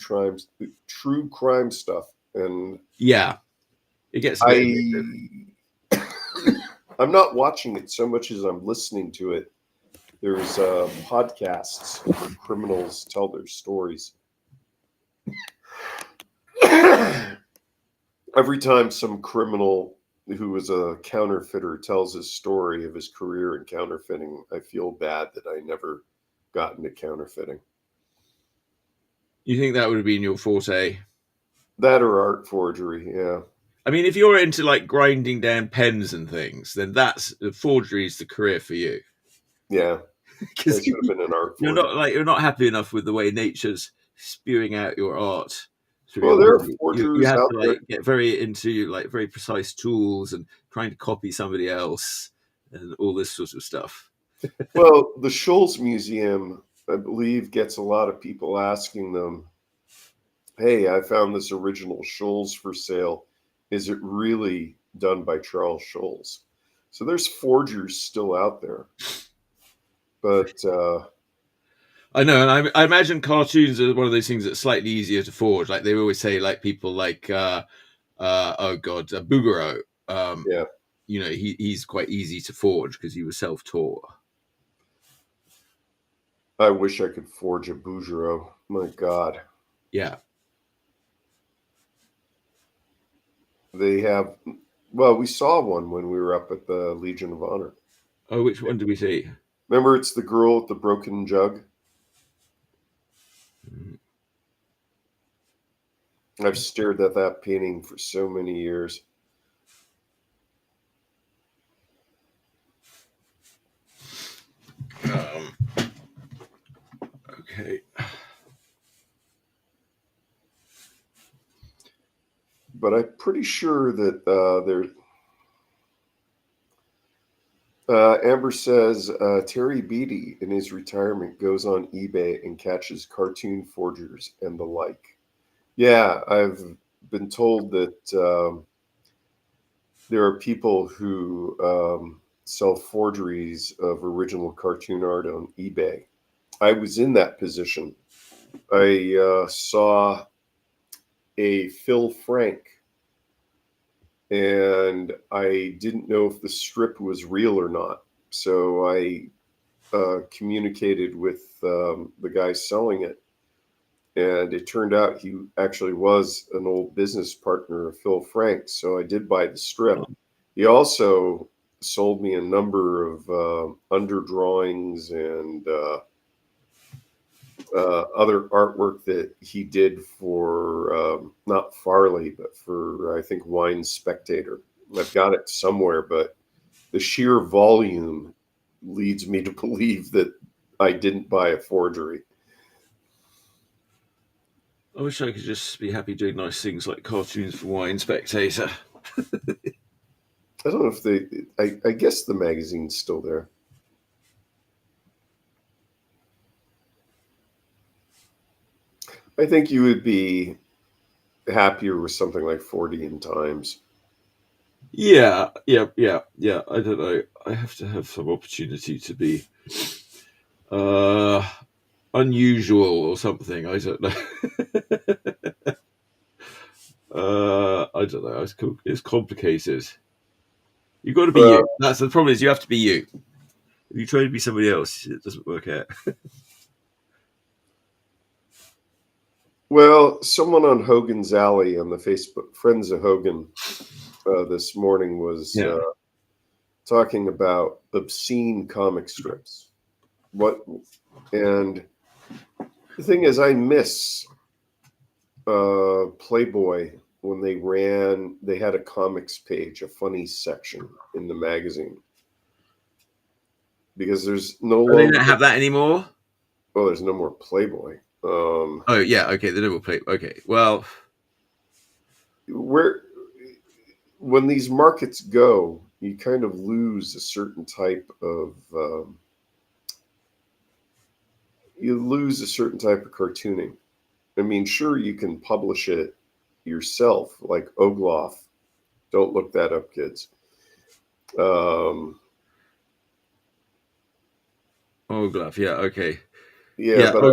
crime stuff." And yeah, it gets. I'm not watching it so much as I'm listening to it. There's podcasts where criminals tell their stories. Every time some criminal who was a counterfeiter tells his story of his career in counterfeiting, I feel bad that I never got into counterfeiting. You think that would have been your forte? That or art forgery, yeah. I mean, if you're into like grinding down pens and things, then forgery is the career for you. Yeah, because should have been an art forgery. You're not happy enough with the way nature's spewing out your art. Well, there are forgers you have out to there. Get very into like very precise tools and trying to copy somebody else and all this sort of stuff. Well, the Shoals Museum, I believe, gets a lot of people asking them, "Hey, I found this original Shoals for sale. Is it really done by Charles Shoals?" So there's forgers still out there. But I know, and I imagine cartoons are one of those things that's slightly easier to forge. Like they always say, like people like Bouguereau. Yeah, he's quite easy to forge because he was self-taught. I wish I could forge a Bouguereau. My God. Yeah. They have. Well, we saw one when we were up at the Legion of Honor. Oh, which one did we see? Remember, it's the girl with the broken jug. I've stared at that painting for so many years. Okay. But I'm pretty sure that Amber says Terry Beatty in his retirement goes on eBay and catches cartoon forgers and the like. Yeah, I've been told that there are people who sell forgeries of original cartoon art on eBay. I was in that position. I saw a Phil Frank, and I didn't know if the strip was real or not. So I communicated with the guy selling it. And it turned out he actually was an old business partner of Phil Frank. So I did buy the strip. He also sold me a number of underdrawings and other artwork that he did for not Farley, but for, I think, Wine Spectator. I've got it somewhere, but the sheer volume leads me to believe that I didn't buy a forgery. I wish I could just be happy doing nice things like cartoons for Wine Spectator. I don't know if they, I guess the magazine's still there. I think you would be happier with something like 40 in Times. Yeah. I don't know. I have to have some opportunity to be unusual or something. I don't know. I don't know. It's complicated. You've got to be you. That's the problem. Is you have to be you. If you try to be somebody else, it doesn't work out. Well, someone on Hogan's Alley on the Facebook, Friends of Hogan, this morning was talking about obscene comic strips. And the thing is, I miss Playboy when they had a comics page, a funny section in the magazine. Because there's no longer. They don't have that anymore? Oh, there's no more Playboy. Oh yeah, okay. They never play. Okay, well, when these markets go, you kind of lose a certain type of cartooning. I mean, sure, you can publish it yourself, like Ogloff. Don't look that up, kids. Ogloff, yeah, okay. Yeah, but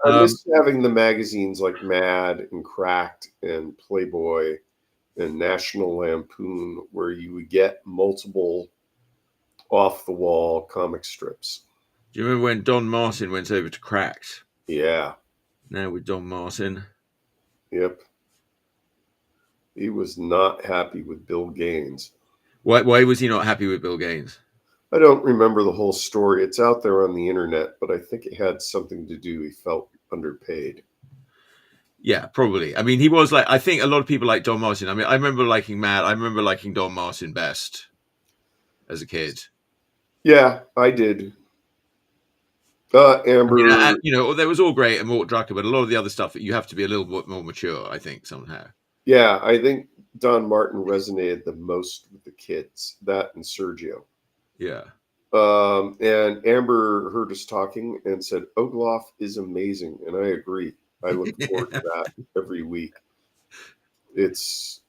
I miss having the magazines like Mad and Cracked and Playboy and National Lampoon, where you would get multiple off-the-wall comic strips. Do you remember when Don Martin went over to Cracked? Yeah. Now with Don Martin. Yep. He was not happy with Bill Gaines. Why was he not happy with Bill Gaines? I don't remember the whole story. It's out there on the internet, but I think it had something to do. He felt underpaid. Yeah, probably. I mean, he was like, I think a lot of people like Don Martin. I mean, I remember liking Mad. I remember liking Don Martin best as a kid. Yeah, I did. Amber. I mean, there was all great and Mort Drucker, but a lot of the other stuff that you have to be a little bit more mature, I think, somehow. Yeah, I think Don Martin resonated the most with the kids, that and Sergio. Yeah. And Amber heard us talking and said, Ogloff is amazing. And I agree. I look forward to that every week. It's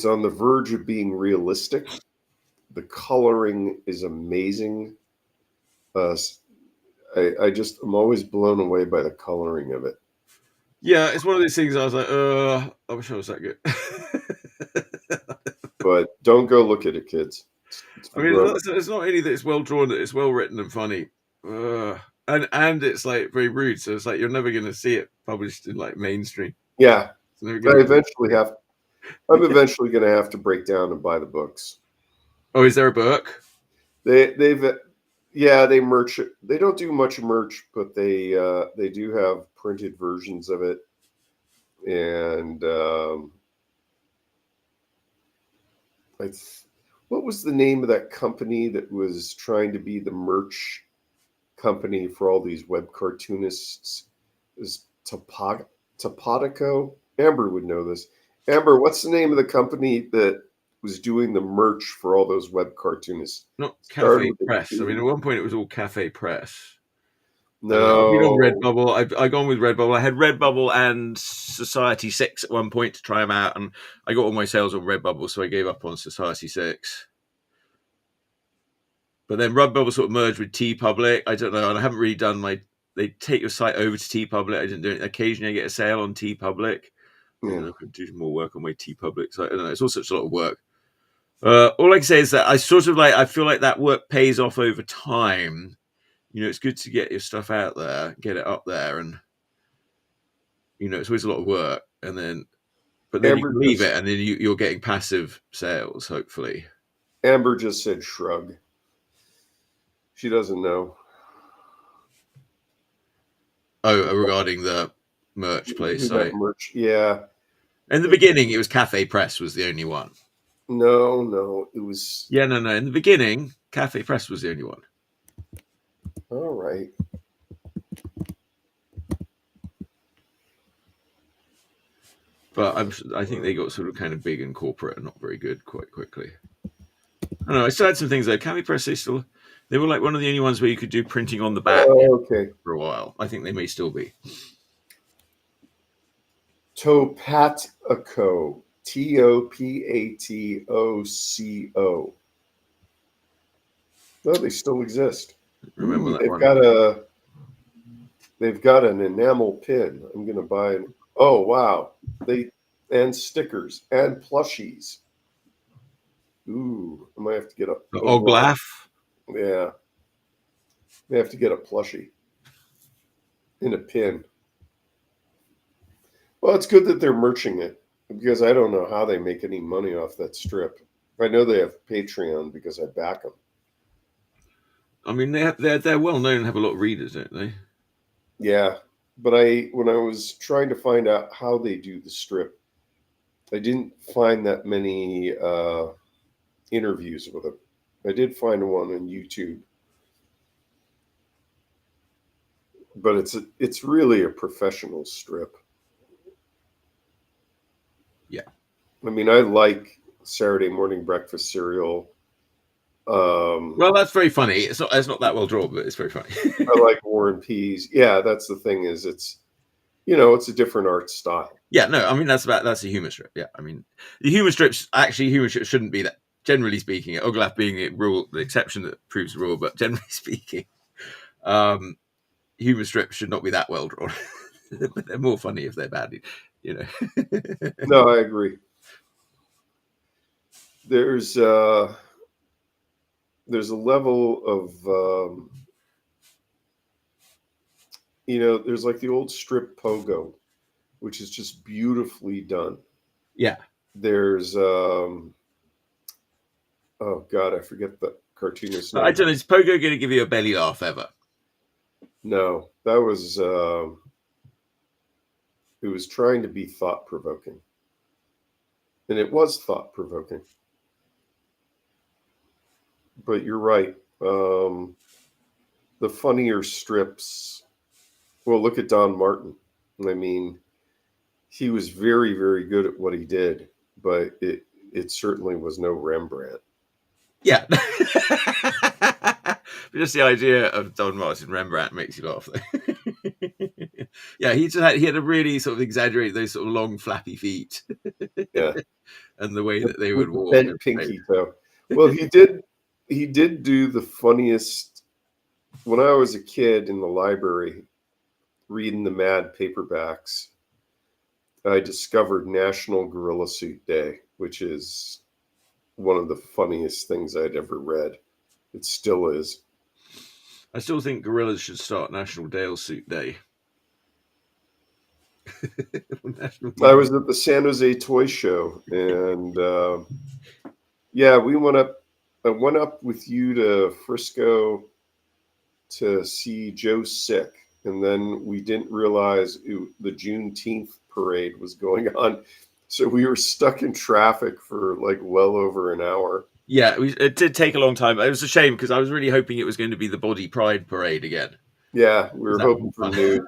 on the verge of being realistic. The coloring is amazing. I'm always blown away by the coloring of it. Yeah, it's one of these things I was like, I wish I was that good. But don't go look at it, kids. I mean, it's not only that it's well drawn, that it's well written and funny. And it's like very rude. So it's like you're never going to see it published in like mainstream. Yeah. I'm eventually going to have to break down and buy the books. Oh, is there a book? They merch it. They don't do much merch, but they do have printed versions of it. And what was the name of that company that was trying to be the merch company for all these web cartoonists? Is Topodico? Amber would know this. Amber, what's the name of the company that was doing the merch for all those web cartoonists? Not Cafe Press. I mean, at one point it was all Cafe Press. No. I've been on Redbubble. I've gone with Redbubble. I had Redbubble and Society 6 at one point to try them out, and I got all my sales on Redbubble, so I gave up on Society 6. But then Redbubble sort of merged with TeePublic. I don't know, and I haven't really done they take your site over to TeePublic. I didn't do it. Occasionally I get a sale on TeePublic. Yeah. I could do more work on my TeePublic site. I don't know. It's all such a lot of work. All I can say is that I feel like that work pays off over time. It's good to get your stuff out there, get it up there, and it's always a lot of work. But then you can leave it, and then you're getting passive sales, hopefully. Amber just said shrug. She doesn't know. Oh, regarding the merch place site. Merch, yeah. In the beginning, it was Cafe Press was the only one. No, it was. Yeah, no. In the beginning, Cafe Press was the only one. All right. But I think they got sort of kind of big and corporate and not very good quite quickly. I don't know. I still had some things though. Cafe Press, they were like one of the only ones where you could do printing on the back. Okay. For a while. I think they may still be. Topatoco. Topatoco. No, they still exist. Remember that one. They've got an enamel pin. I'm gonna buy an. Oh wow! And stickers and plushies. Ooh, I might have to get a Oglaf. Yeah, they have to get a plushie in a pin. Well, it's good that they're merching it because I don't know how they make any money off that strip. I know they have Patreon because I back them. I mean, they're well known and have a lot of readers, don't they? Yeah, but when I was trying to find out how they do the strip, I didn't find that many interviews with them. I did find one on YouTube, but it's really a professional strip. Yeah, I mean, I like Saturday morning breakfast cereal. Well, that's very funny. It's not that well drawn, but it's very funny. I like War and Peas. Yeah, that's the thing is it's a different art style. Yeah, no, I mean that's a humor strip. Yeah, I mean the humor strips shouldn't be that. Generally speaking, Oglaf being the exception that proves the rule, but generally speaking, humor strips should not be that well drawn. But they're more funny if they're bad, No, I agree. There's a level of there's like the old strip pogo, which is just beautifully done. Yeah. There's oh god, I forget the cartoonist name. I don't know. Is Pogo going to give you a belly laugh ever? No, that was it was trying to be thought provoking, and it was thought provoking. But you're right. The funnier strips. Well, look at Don Martin. I mean, he was very, very good at what he did, but it certainly was no Rembrandt. Yeah. Just the idea of Don Martin Rembrandt makes you laugh, though. Yeah, he had a really sort of exaggerate those sort of long, flappy feet. Yeah. And the way that they would walk. Bent pinky toe. Well, he did do the funniest. When I was a kid in the library reading the Mad paperbacks, I discovered National Gorilla Suit Day, which is one of the funniest things I'd ever read. It still is. I still think gorillas should start National Dale Suit Day. I was at the San Jose Toy Show, and yeah, we went up. I went up with you to Frisco to see Joe Sick, and then we didn't realize the Juneteenth parade was going on, so we were stuck in traffic for like well over an hour. Yeah, it did take a long time. It was a shame because I was really hoping it was going to be the Body Pride parade again. Yeah, we were hoping for nudes.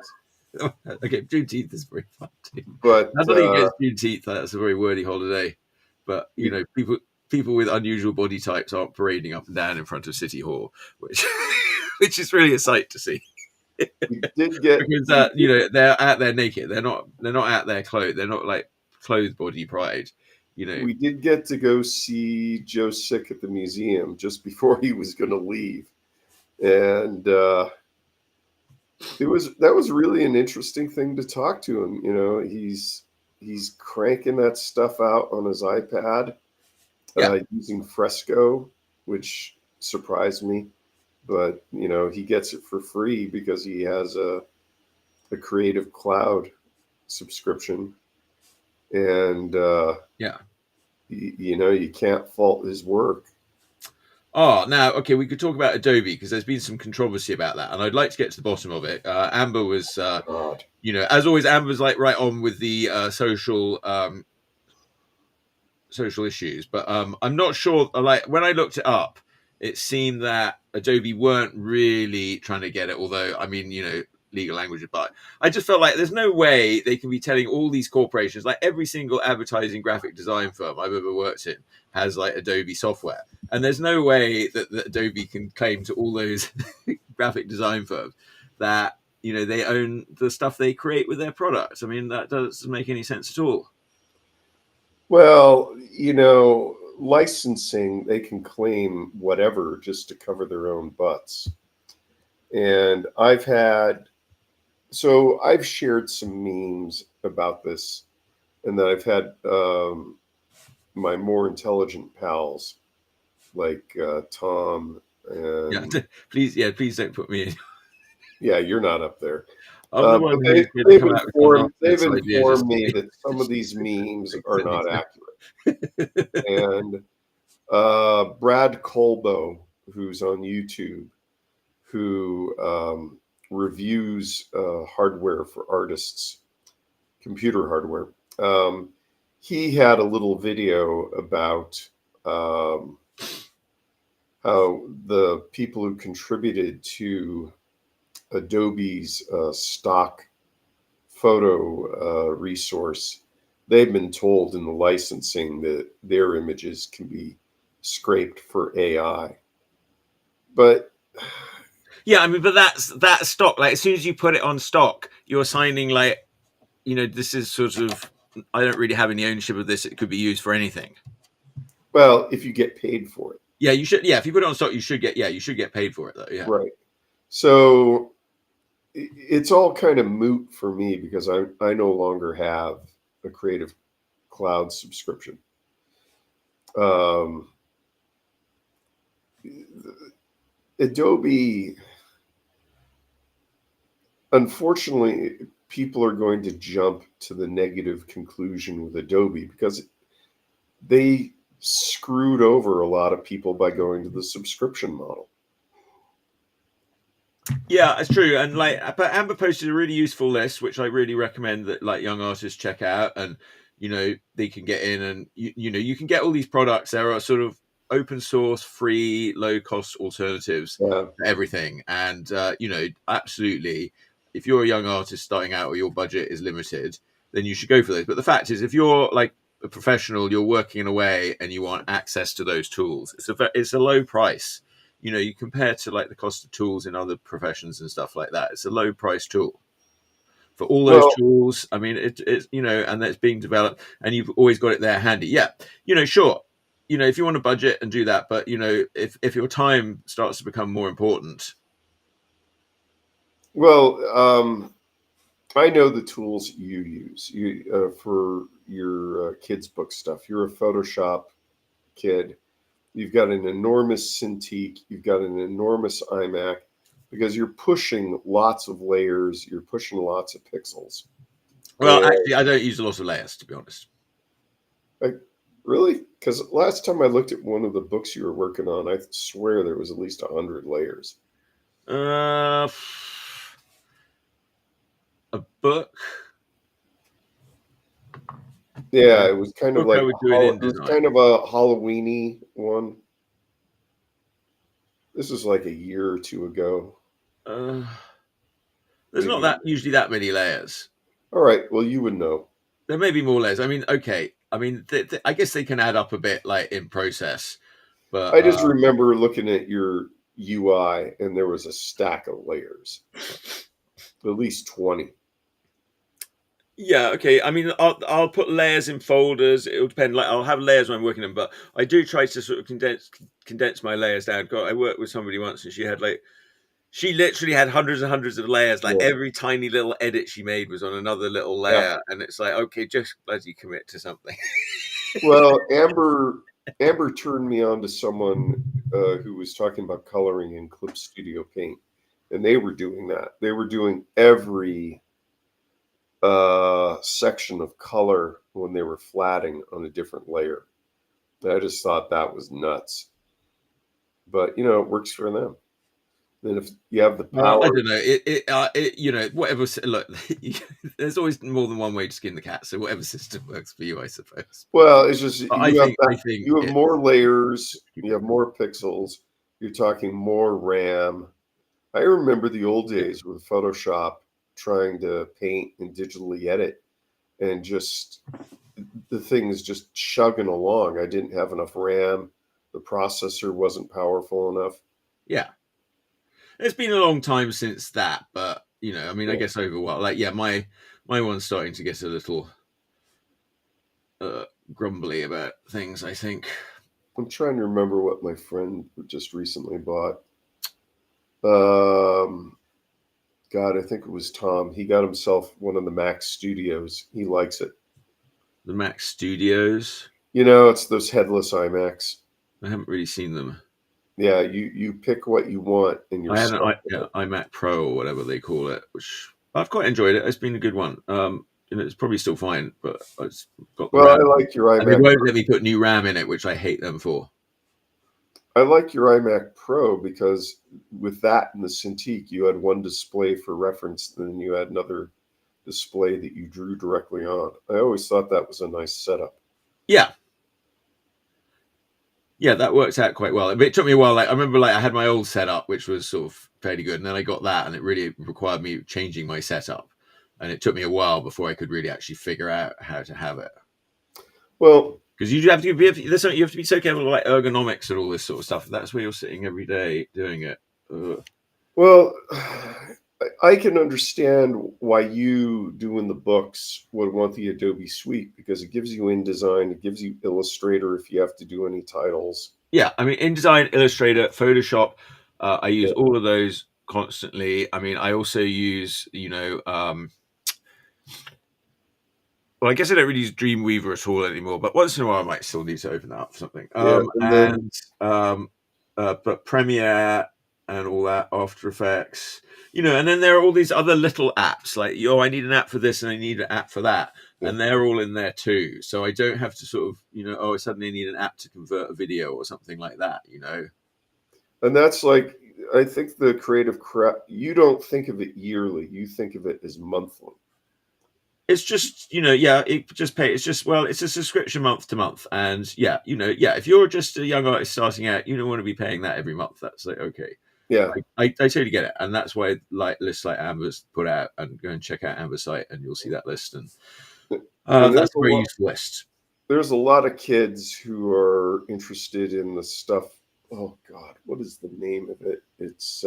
Okay, Juneteenth is very fun too. But I don't think it's Juneteenth. That's a very wordy holiday. But people with unusual body types aren't parading up and down in front of City Hall, which is really a sight to see. We did get because they're out there naked. They're not out there clothed. They're not like clothed body pride. We did get to go see Joe Sick at the museum just before he was going to leave, and that was really an interesting thing to talk to him. He's cranking that stuff out on his iPad, using Fresco, which surprised me. But he gets it for free because he has a Creative Cloud subscription, and you can't fault his work. Oh, now, okay, we could talk about Adobe because there's been some controversy about that, and I'd like to get to the bottom of it. Amber was, as always, Amber's like right on with the social issues, but I'm not sure. Like when I looked it up, it seemed that Adobe weren't really trying to get it. Although, I mean, legal language, but I just felt like there's no way they can be telling all these corporations, like every single advertising graphic design firm I've ever worked in has like Adobe software, and there's no way that Adobe can claim to all those graphic design firms that they own the stuff they create with their products. I mean, that doesn't make any sense at all. Well, licensing, they can claim whatever just to cover their own butts. And I've shared some memes about this, and then I've had my more intelligent pals like Tom and please don't put me in. Yeah, you're not up there. They've informed me that some of these memes are not accurate. And Brad Colbo, who's on YouTube, who reviews hardware for artists, computer hardware. He had a little video about how the people who contributed to Adobe's stock photo resource, they've been told in the licensing that their images can be scraped for AI. But yeah, I mean, but that's stock. Like as soon as you put it on stock, you're signing like, this is sort of, I don't really have any ownership of this. It could be used for anything. Well, if you get paid for it. Yeah, you should. Yeah, if you put it on stock, you should get paid for it though. Yeah. Right. So it's all kind of moot for me because I no longer have a Creative Cloud subscription. Adobe, unfortunately, people are going to jump to the negative conclusion with Adobe because they screwed over a lot of people by going to the subscription model. Yeah, it's true. And but Amber posted a really useful list, which I really recommend that like young artists check out, and they can get in, and you can get all these products. There are sort of open source, free, low cost alternatives for everything, and absolutely, if you're a young artist starting out or your budget is limited, then you should go for those. But the fact is, if you're like a professional, you're working in a way, and you want access to those tools, it's a low price. You compare to like the cost of tools in other professions and stuff like that. It's a low price tool for all those tools. I mean, it's and that's being developed, and you've always got it there handy. Yeah, sure. If you want to budget and do that, but if your time starts to become more important. Well, I know the tools you use for your kids' book stuff. You're a Photoshop kid. You've got an enormous Cintiq. You've got an enormous iMac because you're pushing lots of layers. You're pushing lots of pixels. Well, actually, I don't use a lot of layers, to be honest. Really? Because last time I looked at one of the books you were working on, I swear there was at least 100 layers. A book? Yeah, it was kind of like it was kind of a Halloween-y one. This was like a year or two ago. There's not usually that many layers. All right, well, you would know. There may be more layers. I mean, okay. I mean, I guess they can add up a bit, like in process. But I just remember looking at your UI, and there was a stack of layers. at least 20. Yeah, okay. I mean, I'll put layers in folders. It'll depend. Like I'll have layers when I'm working them, but I do try to sort of condense my layers down. I worked with somebody once, and she literally had hundreds and hundreds of layers. Like Yeah. every tiny little edit she made was on another little layer, Yeah. and it's like, okay, just bloody commit to something. Well, Amber turned me on to someone who was talking about coloring in Clip Studio Paint, and they were doing that. They were doing every section of color when they were flatting on a different layer. I just thought that was nuts. But you know, it works for them. And if you have the power, Well, I don't know. It you know, whatever. Look, there's always more than one way to skin the cat. So whatever system works for you, I suppose. well, it's just But you have I think more layers, you have more pixels. You're talking more RAM. I remember the old days with Photoshop trying to paint and digitally edit, and just the thing is just chugging along. I didn't have enough RAM. The processor wasn't powerful enough. Yeah. It's been a long time since that, but you know, I mean, I guess over what, like, yeah, my one's starting to get a little grumbly about things, I think. I'm trying to remember what my friend just recently bought. God, I think it was Tom. He got himself one of the Mac Studios. He likes it. The Mac Studios. You know, it's those headless iMacs. I haven't really seen them. Yeah, you pick what you want, and I had an iMac Pro or whatever they call it, which I've quite enjoyed it. It's been a good one. You know, it's probably still fine, but it's got the Well, RAM. I like your iMac. And they won't let me put new RAM in it, which I hate them for. I like your iMac Pro because with that and the Cintiq, you had one display for reference, and then you had another display that you drew directly on. I always thought that was a nice setup. Yeah. Yeah, that worked out quite well. But it took me a while. Like I remember, like I had my old setup, which was sort of fairly good, and then I got that, and it really required me changing my setup, and it took me a while before I could really actually figure out how to have it. Well, because you have to be, you have to be so careful, like ergonomics and all this sort of stuff. That's where you're sitting every day doing it. Ugh. Well, I can understand why you doing the books would want the Adobe Suite because it gives you InDesign, it gives you Illustrator if you have to do any titles. Yeah, I mean InDesign, Illustrator, Photoshop. I use all of those constantly. I mean, I also use, you know, well, I guess I don't really use Dreamweaver at all anymore, but once in a while I might still need to open that up for something. But Premiere and all that, After Effects, you know, and then there are all these other little apps like, I need an app for this and I need an app for that. Yeah. And they're all in there too. So I don't have to sort of, you know, I suddenly need an app to convert a video or something like that, you know. And that's like, I think the creative crap, you don't think of it yearly, you think of it as monthly. It's just, you know, yeah, it's a subscription month to month. And yeah, you know, yeah, if you're just a young artist starting out, you don't want to be paying that every month. That's like, okay. Yeah. I totally get it. And that's why like lists like Amber's put out, and go and check out Amber's site and you'll see that list. And that's a very useful list. There's a lot of kids who are interested in the stuff. Oh God, what is the name of it? It's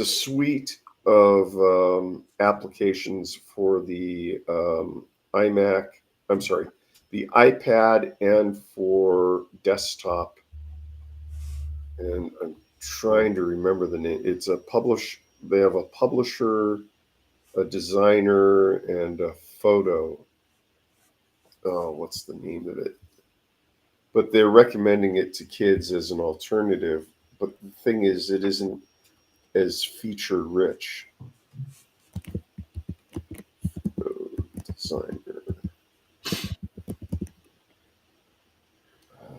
a suite of applications for the iMac. I'm sorry, the iPad and for desktop. And I'm trying to remember the name. It's a publish. They have a publisher, a designer, and a photo. Oh, what's the name of it? But they're recommending it to kids as an alternative. But the thing is, it isn't as feature rich. Designer.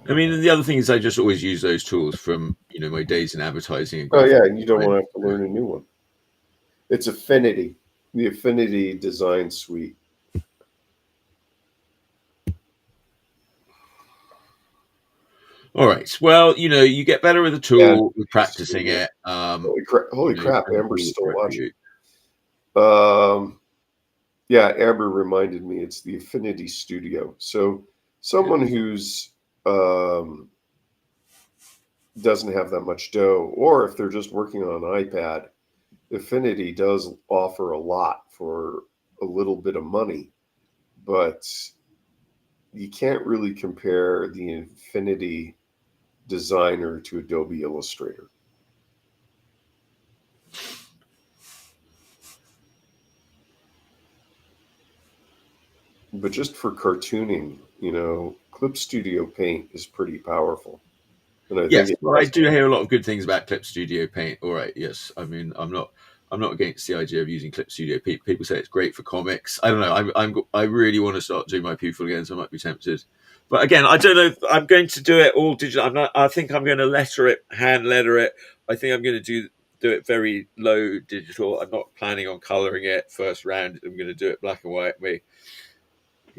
I mean, the other thing is I just always use those tools from, you know, my days in advertising. Oh yeah, and you don't want to have to learn a new one. It's Affinity, the Affinity Design Suite. All right. Well, you know, you get better with the tool, with practicing it. Holy crap, Amber's still watching. Yeah, Amber reminded me it's the Affinity Studio. So someone who's doesn't have that much dough, or if they're just working on an iPad, Affinity does offer a lot for a little bit of money, but you can't really compare the Infinity Designer to Adobe Illustrator. But just for cartooning, Clip Studio Paint is pretty powerful. And I Yes, think well, I do hear a lot of good things about Clip Studio Paint. All right, yes. I mean, I'm not against the idea of using Clip Studio Paint. People say it's great for comics. I don't know. I really want to start doing my pupil again, so I might be tempted. But again, I don't know if I'm going to do it all digital. I think I'm going to hand letter it. I think I'm going to do it very low digital. I'm not planning on coloring it first round. I'm going to do it black and white.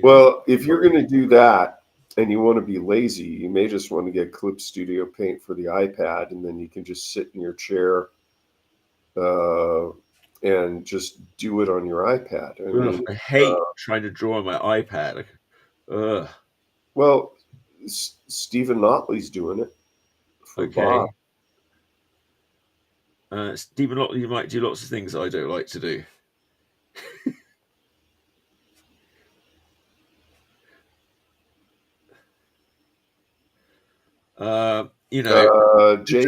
Well, if you're going to do that and you want to be lazy, you may just want to get Clip Studio Paint for the iPad, and then you can just sit in your chair and just do it on your iPad. I hate trying to draw on my iPad. Well, Stephen Notley's doing it for Bob. Stephen Notley might do lots of things I don't like to do. Jay, we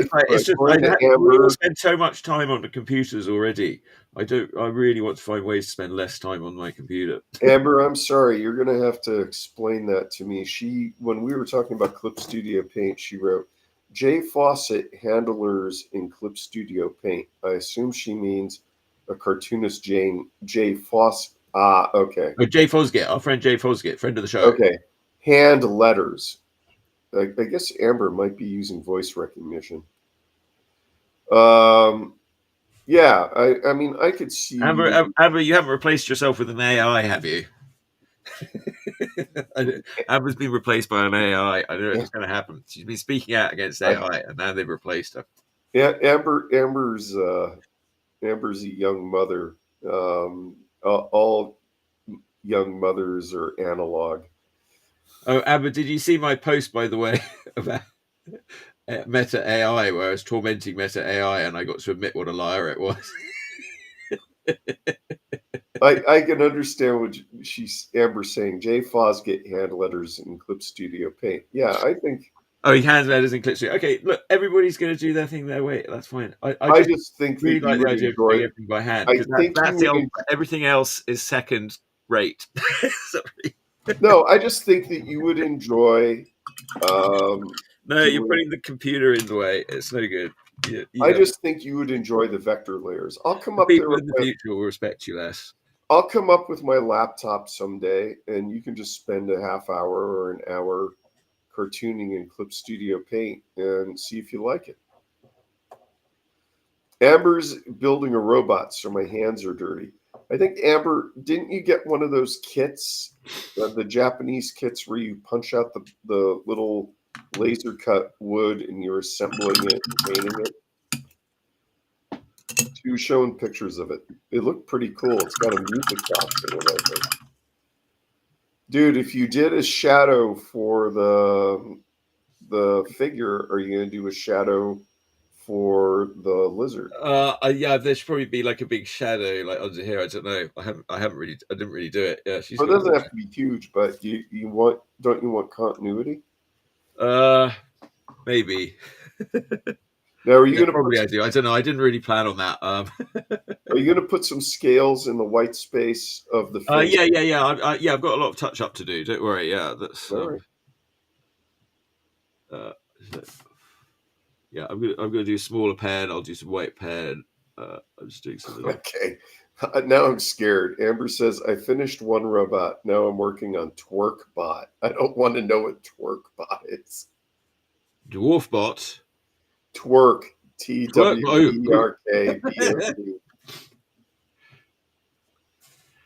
spend so much time on the computers already. I really want to find ways to spend less time on my computer. Amber, I'm sorry, you're going to have to explain that to me. When we were talking about Clip Studio Paint, she wrote, Jay Fawcett handlers in Clip Studio Paint. I assume she means a cartoonist Jay Fawcett. Ah, okay. Oh, Jay Fosgate, our friend Jay Fosgate, friend of the show. Okay. Hand letters. I guess Amber might be using voice recognition. Yeah, I mean, I could see. Amber, you haven't replaced yourself with an AI, have you? Amber's been replaced by an AI. I don't know what's going to happen. She's been speaking out against AI, and now they've replaced her. Yeah, Amber's a young mother. All young mothers are analog. Oh, Amber, did you see my post, by the way, about Meta AI, where I was tormenting Meta AI and I got to admit what a liar it was? I can understand what Amber's saying. Jay Fosgate hand letters in Clip Studio Paint. Yeah, I think. Oh, he hands letters in Clip Studio. Okay, look, everybody's going to do their thing their way. That's fine. I just think really that like you the would idea enjoy of doing everything by hand. Everything else is second rate. Sorry. No, I just think that you would enjoy. No, you're putting the computer in the way. It's no good. I just think you would enjoy the vector layers. I'll come up there. People in the future will respect you less. I'll come up with my laptop someday, and you can just spend a half hour or an hour cartooning in Clip Studio Paint and see if you like it. Amber's building a robot, so my hands are dirty. I think, Amber, didn't you get one of those kits, the Japanese kits where you punch out the little laser cut wood and you're assembling it and painting it? She was showing pictures of it. It looked pretty cool. It's got a music box in it, I think. Dude, if you did a shadow for the figure, are you going to do a shadow for the lizard? Yeah, there should probably be like a big shadow like under here. I don't know. I didn't really do it. Yeah, it doesn't have to be huge, but don't you want continuity? Maybe. Now, are you going to probably? I do. I don't know. I didn't really plan on that. Are you going to put some scales in the white space of the face? Yeah. I've got a lot of touch up to do. Don't worry. Yeah, that's. All right. Yeah, I'm gonna do a smaller pen. I'll do some white pen. I'm just doing something. Okay. Now I'm scared. Amber says, I finished one robot. Now I'm working on TwerkBot. I don't want to know what TwerkBot is. Dwarfbot. Twerk. TWERK.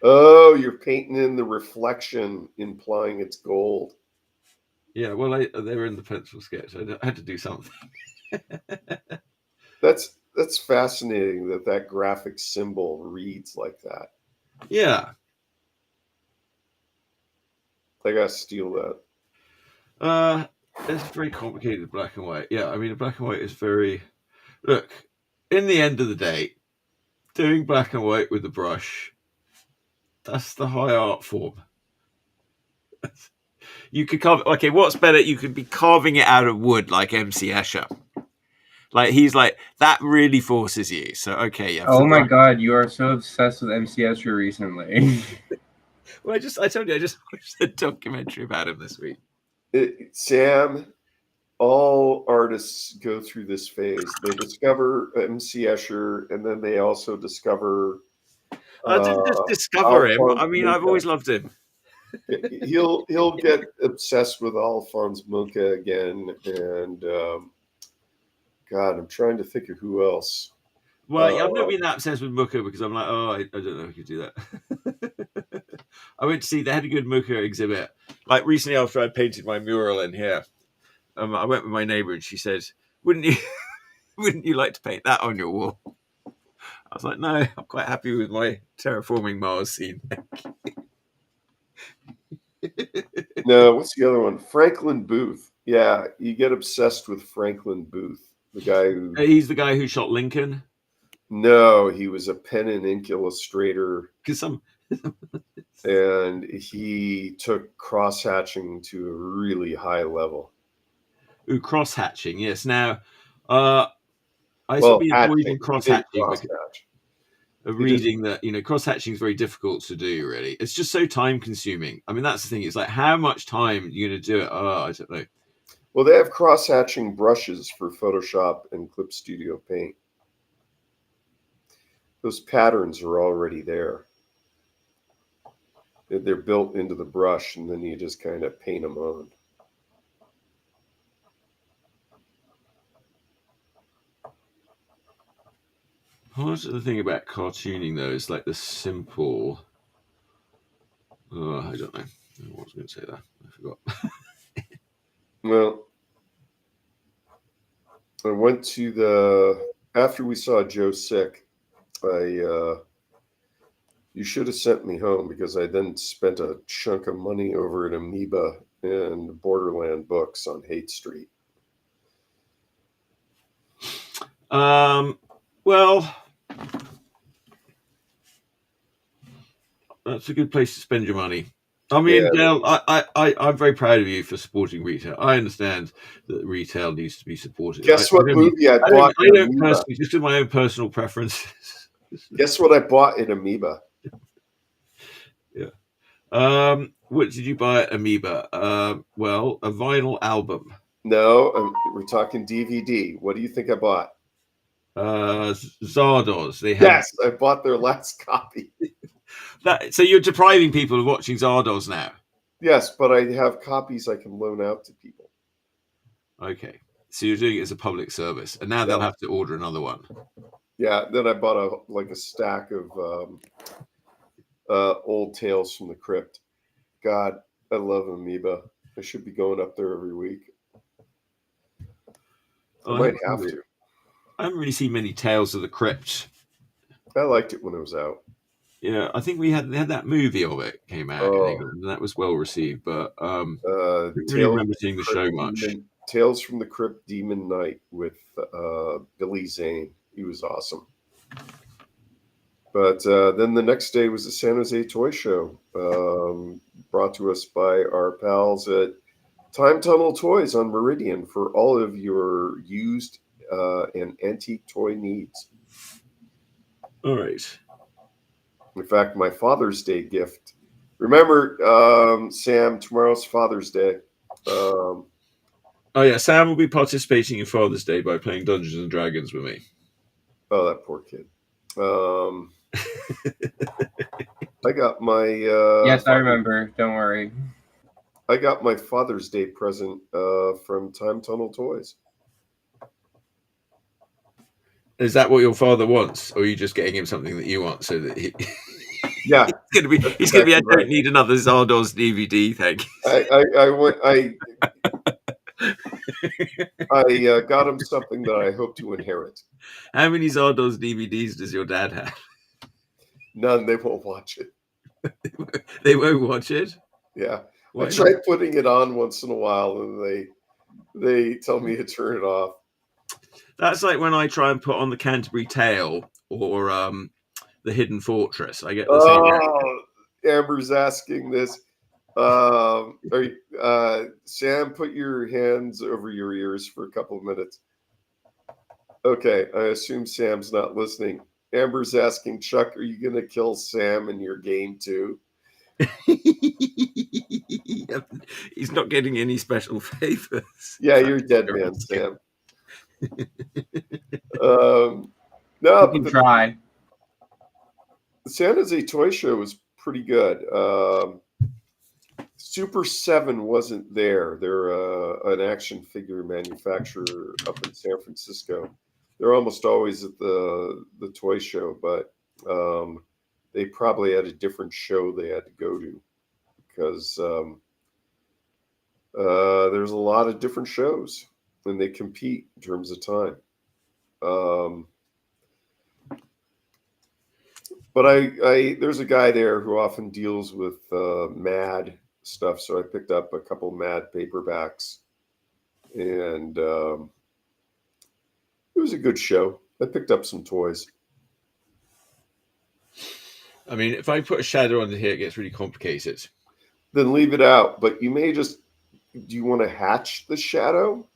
Oh, you're painting in the reflection, implying it's gold. Yeah, well, they were in the pencil sketch. I had to do something. That's fascinating that graphic symbol reads like that. Yeah. I gotta steal that. It's very complicated, black and white. Yeah, I mean, the black and white is very... Look, in the end of the day, doing black and white with the brush. That's the high art form. You could carve. Okay, what's better? You could be carving it out of wood like MC Escher. Like he's like that really forces you. So okay, yeah. Oh my God, you are so obsessed with MC Escher recently. Well, I told you I just watched a documentary about him this week. Sam, all artists go through this phase. They discover MC Escher, and then they also discover. I didn't just discover him. Alphonse I mean, Mucha. I've always loved him. He'll get obsessed with Alphonse Mucha again, and God, I'm trying to think of who else. Well, I've never been that obsessed with Mucha because I'm like, I don't know if I could do that. I went to see, they had a good Mucha exhibit. Like recently after I painted my mural in here, I went with my neighbor and she said, wouldn't you like to paint that on your wall? I was like, no, I'm quite happy with my terraforming Mars scene. No, what's the other one? Franklin Booth. Yeah, you get obsessed with Franklin Booth, the guy who. He's the guy who shot Lincoln. No, he was a pen and ink illustrator. And he took cross-hatching to a really high level. Ooh, cross-hatching, yes. Now, I should be avoiding cross-hatching. Reading that, cross-hatching is very difficult to do, really. It's just so time-consuming. I mean, that's the thing. It's like, how much time are you going to do it? Oh, I don't know. Well, they have cross-hatching brushes for Photoshop and Clip Studio Paint. Those patterns are already there. They're built into the brush, and then you just kind of paint them on. Part of the thing about cartooning, though, is like the simple. I don't know. I was going to say that. I forgot. Well, I went to after we saw Joe sick, you should have sent me home because I then spent a chunk of money over at Amoeba and Borderland Books on Haight Street. Well, that's a good place to spend your money. I mean, Dale, I'm very proud of you for supporting retail. I understand that retail needs to be supported. Guess what movie I bought? I don't personally, just with my own personal preferences. Guess what I bought at Amoeba? Yeah. What did you buy at Amoeba? Well, a vinyl album. No, we're talking DVD. What do you think I bought? Zardoz. Yes, I bought their last copy. So you're depriving people of watching Zardoz now? Yes, but I have copies I can loan out to people. Okay, so you're doing it as a public service, and now they'll have to order another one. Yeah, then I bought a stack of old Tales from the Crypt. God, I love Amoeba. I should be going up there every week. I might have to. I haven't really seen many Tales of the Crypt. I liked it when it was out. Yeah, I think they had that movie of it came out in England, and that was well received. But I don't really remember seeing the show much. Tales from the Crypt Demon Knight with Billy Zane. He was awesome. But then the next day was the San Jose Toy Show, brought to us by our pals at Time Tunnel Toys on Meridian for all of your used and antique toy needs. All right. In fact, my Father's Day gift. Remember, Sam, tomorrow's Father's Day. Oh yeah, Sam will be participating in Father's Day by playing Dungeons and Dragons with me. Oh, that poor kid. I got my. Yes, I remember. Don't worry. I got my Father's Day present from Time Tunnel Toys. Is that what your father wants, or are you just getting him something that you want so that he? Yeah, he's gonna be. I don't need another Zardoz DVD. Thank you. I got him something that I hope to inherit. How many Zardoz DVDs does your dad have? None. They won't watch it. They won't watch it? Yeah. I try putting it on once in a while, and they tell me to turn it off. That's like when I try and put on the Canterbury Tale or the Hidden Fortress. I get the same. Amber's asking this. Sam, put your hands over your ears for a couple of minutes. Okay, I assume Sam's not listening. Amber's asking, Chuck, are you going to kill Sam in your game too? He's not getting any special favors. Yeah, you're dead man, Sam. No, you can try. The San Jose Toy Show was pretty good. Super 7 wasn't there. They're an action figure manufacturer up in San Francisco. They're almost always at the toy show, but they probably had a different show they had to go to because there's a lot of different shows and they compete in terms of time. But I there's a guy there who often deals with Mad stuff, so I picked up a couple Mad paperbacks, and it was a good show. I picked up some toys. I mean, if I put a shadow under here, it gets really complicated. Then leave it out, but you may just. Do you want to hatch the shadow?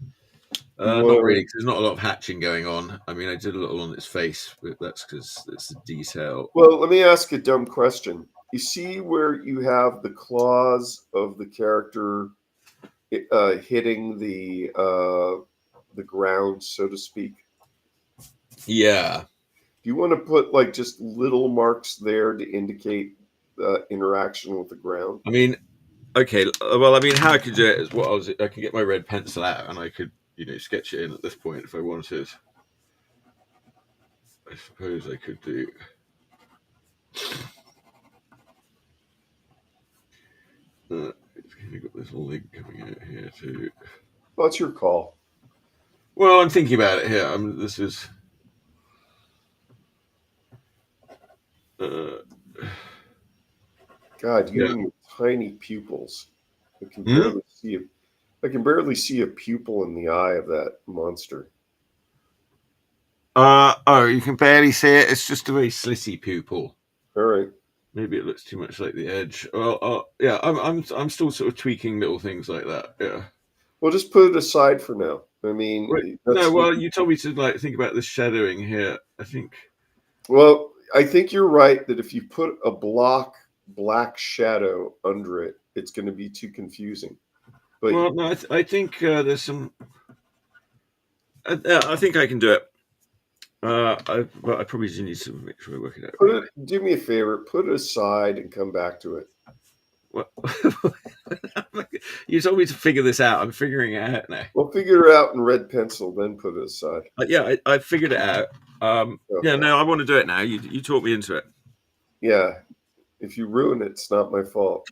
Not really, because there's not a lot of hatching going on. I mean, I did a little on its face, but that's because it's the detail. Well, let me ask a dumb question. You see where you have the claws of the character hitting the ground, so to speak? Yeah. Do you want to put like just little marks there to indicate interaction with the ground? I mean, okay. Well, I mean, how I could do it is I could get my red pencil out and I could, sketch it in at this point if I wanted. I suppose I could do. It's kind of got this link coming out here too. Well, it's your call. Well, I'm thinking about it here. This is. God, you and your tiny pupils. I can barely see it. I can barely see a pupil in the eye of that monster. You can barely see it. It's just a very slitty pupil. All right. Maybe it looks too much like the edge. Well, yeah, I'm still sort of tweaking little things like that. Yeah. Well, just put it aside for now. I mean, you told me to think about the shadowing here. I think. Well, I think you're right that if you put a black shadow under it, it's going to be too confusing. But no, I think there's some. I think I can do it. I probably just need to make sure I work it out. Do me a favor, put it aside and come back to it. What? You told me to figure this out. I'm figuring it out now. We'll figure it out in red pencil, then put it aside. Yeah, I figured it out. Okay. Yeah, no, I want to do it now. You talked me into it. Yeah. If you ruin it, it's not my fault.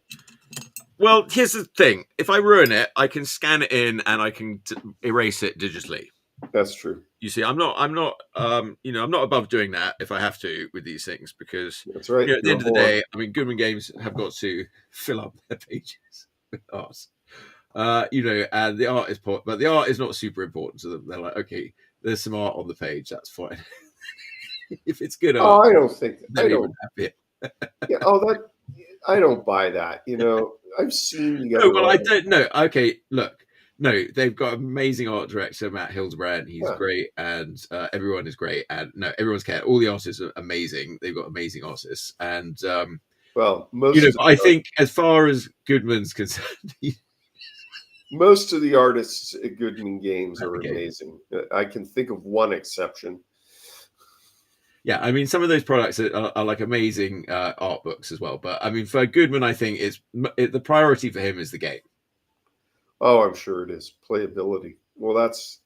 Well, here's the thing. If I ruin it, I can scan it in and I can erase it digitally. That's true. You see, I'm not above doing that if I have to with these things because that's right. At the end of the day, I mean, Goodman Games have got to fill up their pages with art. And the art but the art is not super important to them. They're like, okay, there's some art on the page, that's fine. If it's good art, I don't think I don't have it. Yeah. I don't buy that. I've seen the other. No, well, I don't know. Okay, look. No, they've got amazing art director, Matt Hildebrand. He's great, and everyone is great. And no, everyone's cared. All the artists are amazing. They've got amazing artists. And I think as far as Goodman's concerned, most of the artists at Goodman Games are amazing. I can think of one exception. Yeah, I mean, some of those products are like amazing art books as well. But I mean, for Goodman, I think the priority for him is the game. Oh, I'm sure it is. Playability. Well, that's,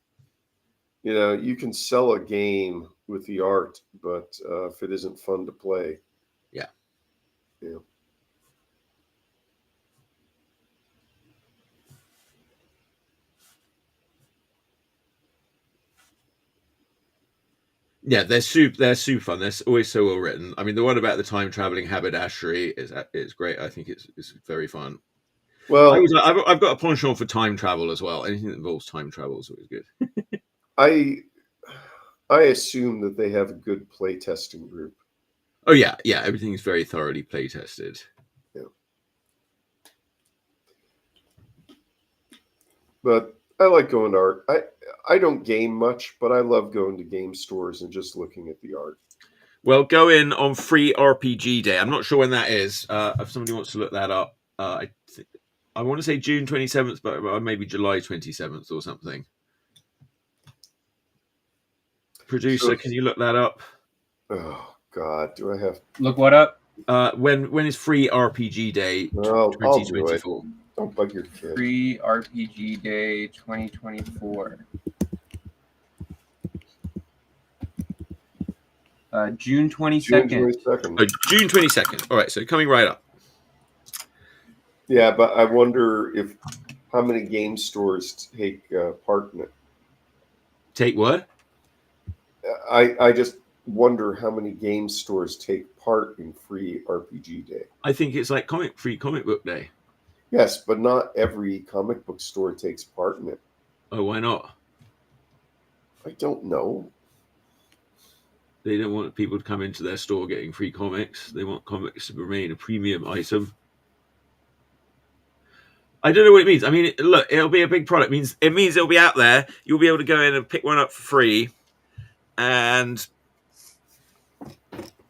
you can sell a game with the art, but if it isn't fun to play. Yeah. Yeah. Yeah, they're super fun. They're always so well written. I mean, the one about the time traveling haberdashery is great. I think it's very fun. Well, I've got a penchant for time travel as well. Anything that involves time travel is always good. I assume that they have a good play testing group. Oh yeah, everything's very thoroughly play tested. Yeah. But I like going to art. I don't game much, but I love going to game stores and just looking at the art. Well, go in on Free RPG Day. I'm not sure when that is. If somebody wants to look that up, I want to say June 27th, but maybe July 27th or something. Producer, can you look that up? Oh God, do I have look what up? When is Free RPG Day? Well, 2024. Don't bug your kid. Free RPG Day 2024. June 22nd. June 22nd. Oh, June 22nd. All right, so coming right up. Yeah, but I wonder how many game stores take part in it. Take what? I just wonder how many game stores take part in Free RPG Day. I think it's like Free Comic Book Day. Yes, but not every comic book store takes part in it. Oh, why not? I don't know. They don't want people to come into their store getting free comics. They want comics to remain a premium item. I don't know what it means. I mean, look, it'll be a big product. It means it'll be out there. You'll be able to go in and pick one up for free. And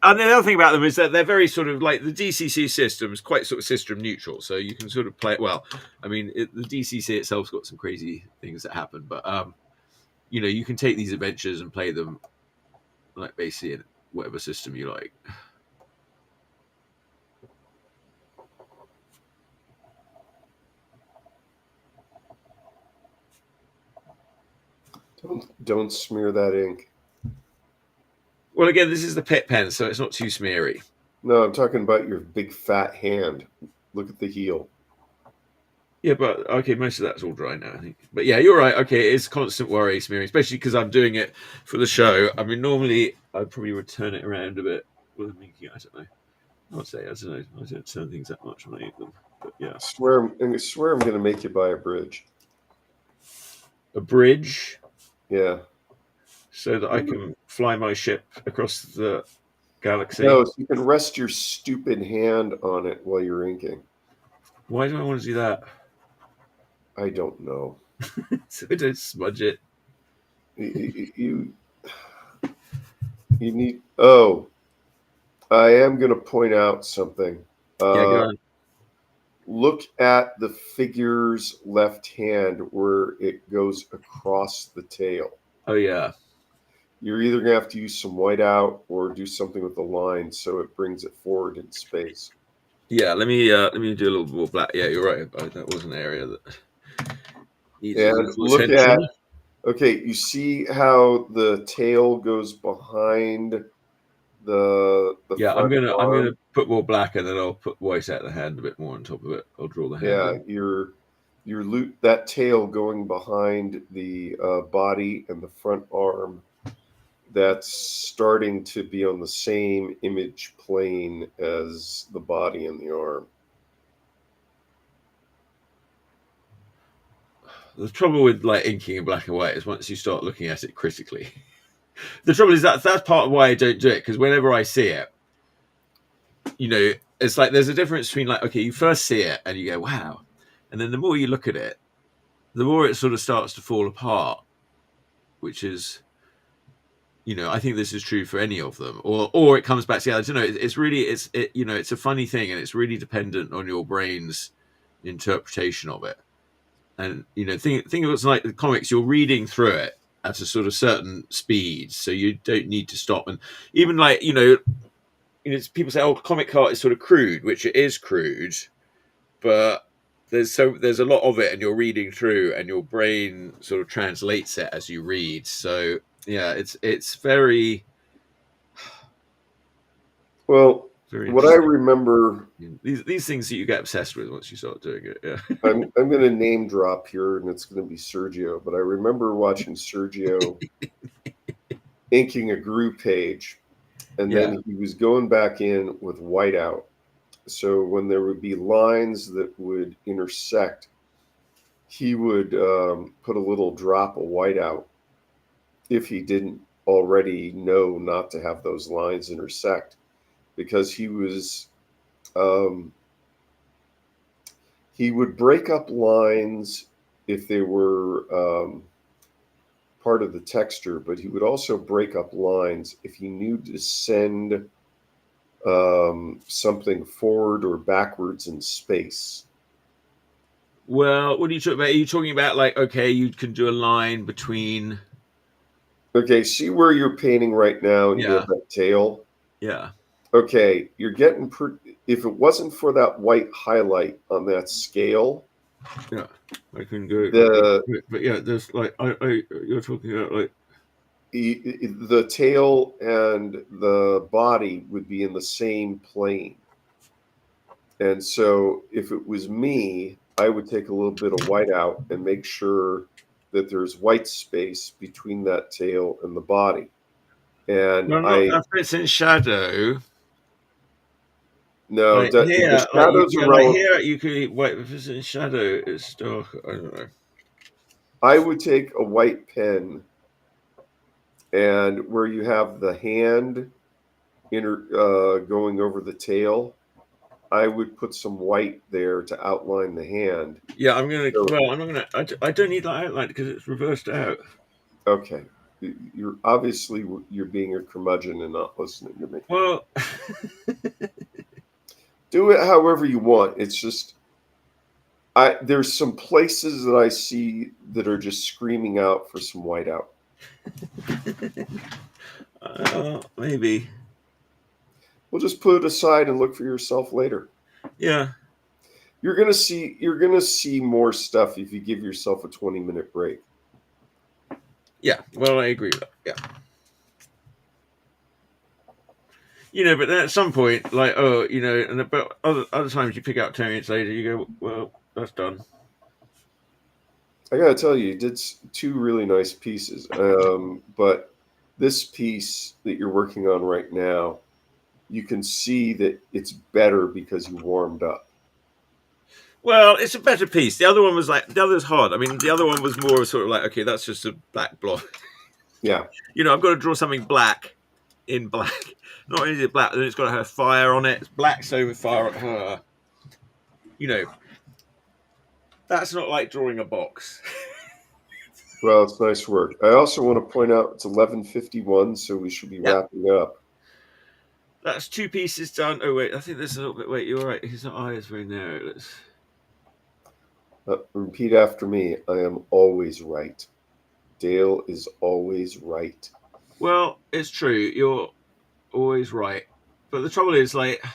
the other thing about them is that they're very sort of like the DCC system is quite sort of system neutral. So you can sort of play it well. I mean, the DCC itself's got some crazy things that happen. But, you can take these adventures and play them like basically in whatever system you like. Don't smear that ink. Well, again, this is the Pit pen, so it's not too smeary. No, I'm talking about your big fat hand. Look at the heel. Yeah, but okay, most of that's all dry now, I think. But yeah, you're right. Okay, it is constant worry smearing, especially because I'm doing it for the show. I mean, normally I'd probably would turn it around a bit with the inking. I don't know. I don't know. I don't turn things that much when I ink them. But yeah. I swear I'm going to make you buy a bridge. A bridge? Yeah. So that I can fly my ship across the galaxy? No, so you can rest your stupid hand on it while you're inking. Why do I want to do that? I don't know. So I don't smudge it. You need... Oh, I am going to point out something. Yeah, go on. Look at the figure's left hand where it goes across the tail. Oh, yeah. You're either going to have to use some whiteout or do something with the line so it brings it forward in space. Yeah, let me do a little more black. Yeah, you're right. That was an area that needs a little attention. Okay, you see how the tail goes behind the yeah, I'm gonna put more black and then I'll put white out the hand a bit more on top of it. I'll draw the hand. Yeah, that tail going behind the body and the front arm. That's starting to be on the same image plane as the body and the arm. The trouble with like inking in black and white is once you start looking at it critically. The trouble is that's part of why I don't do it, because whenever I see it, it's like there's a difference between like, okay, you first see it and you go, wow. And then the more you look at it, the more it sort of starts to fall apart, which is, I think this is true for any of them, or it comes back together. I don't know. It's a funny thing, and it's really dependent on your brain's interpretation of it. And think of it's like the comics. You're reading through it at a sort of certain speed, so you don't need to stop. And even like people say, "Oh, comic art is sort of crude," which it is crude, but there's a lot of it, and you're reading through, and your brain sort of translates it as you read. So. Yeah, it's very well. What I remember, these things that you get obsessed with once you start doing it. Yeah, I'm going to name drop here, and it's going to be Sergio. But I remember watching Sergio inking a Gru page, and then he was going back in with whiteout. So when there would be lines that would intersect, he would put a little drop of whiteout. If he didn't already know not to have those lines intersect, because he was he would break up lines if they were part of the texture, but he would also break up lines if he knew to send something forward or backwards in space. Well, what are you talking about? Are you talking about like, okay, you can do a line between... Okay, see where you're painting right now, and you have that tail? Yeah. Okay, you're getting... if it wasn't for that white highlight on that scale... Yeah, I can go... but yeah, there's like... you're talking about like... The tail and the body would be in the same plane. And so if it was me, I would take a little bit of white out and make sure that there's white space between that tail and the body. And if it's in shadow. No, like here, the shadows are like here you could wait. If it's in shadow, it's dark. I don't know. I would take a white pen, and where you have the hand going over the tail, I would put some white there to outline the hand. Yeah, I'm gonna. Well, I'm not gonna. I don't need that outline because it's reversed out. Okay, you're obviously being a curmudgeon and not listening to me. Well, do it however you want. It's just there's some places that I see that are just screaming out for some white out. Maybe. We'll just put it aside and look for yourself later. Yeah. You're gonna see more stuff if you give yourself a 20-minute break. Yeah. Well, I agree with that. Yeah. You know, but then at some point, like, and about other times you pick out 10 minutes later, you go, well, that's done. I gotta tell you did two really nice pieces. But this piece that you're working on right now, you can see that it's better because you warmed up. Well, it's a better piece. The other one was hard. I mean, the other one was more sort of like, okay, that's just a black blob. Yeah. I've got to draw something black in black. Not only is it black, then it's got to have fire on it. It's black, so with fire on her. That's not like drawing a box. Well, it's nice work. I also want to point out it's 11:51, so we should be wrapping up. That's two pieces done. Oh, wait, I think there's a little bit. Wait, you're right. His eye is very narrow. Let's... repeat after me. I am always right. Dale is always right. Well, it's true. You're always right. But the trouble is, like,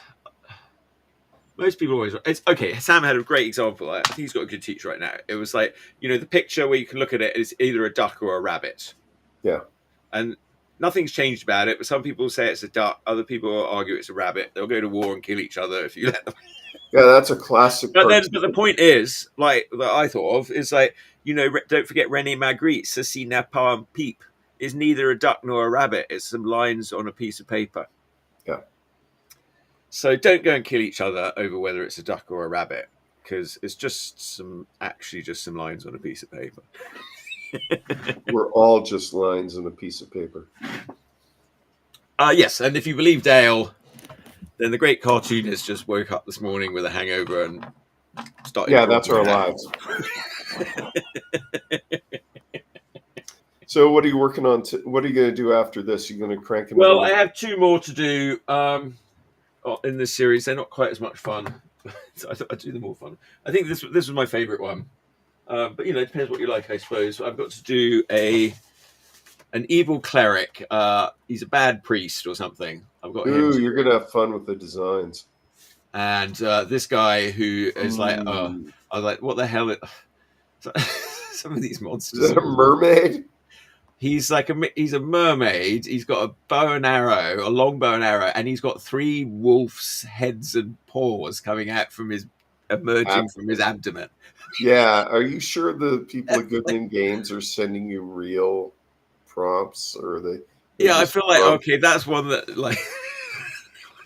most people always... It's okay. Sam had a great example. I think he's got a good teacher right now. It was like, the picture where you can look at it is either a duck or a rabbit. Yeah. And nothing's changed about it, but some people say it's a duck. Other people argue it's a rabbit. They'll go to war and kill each other if you let them. Yeah, that's a classic. But the point is, like, that I thought of is like, don't forget René Magritte, Ceci n'a pas un pipe, is neither a duck nor a rabbit. It's some lines on a piece of paper. Yeah. So don't go and kill each other over whether it's a duck or a rabbit, because it's just some lines on a piece of paper. We're all just lines on a piece of paper. Yes, and if you believe Dale, then the great cartoonist just woke up this morning with a hangover and started... Yeah, that's our lives. So what are you working on? What are you going to do after this? You're going to crank it? Well, I have two more to do in this series. They're not quite as much fun. So I thought I'd do them more fun. I think this was my favourite one. But, it depends what you like, I suppose. I've got to do an evil cleric. He's a bad priest or something. I've got him. You're going to have fun with the designs. And this guy who is like, I was like, what the hell? Some of these monsters. Is that a mermaid? He's he's a mermaid. He's got a bow and arrow, a long bow and arrow, and he's got 3 wolf's heads and paws coming out from emerging from his abdomen. Yeah. Are you sure the people at Goodman Games are sending you real prompts, or are they? Yeah, I feel like okay, that's one that like.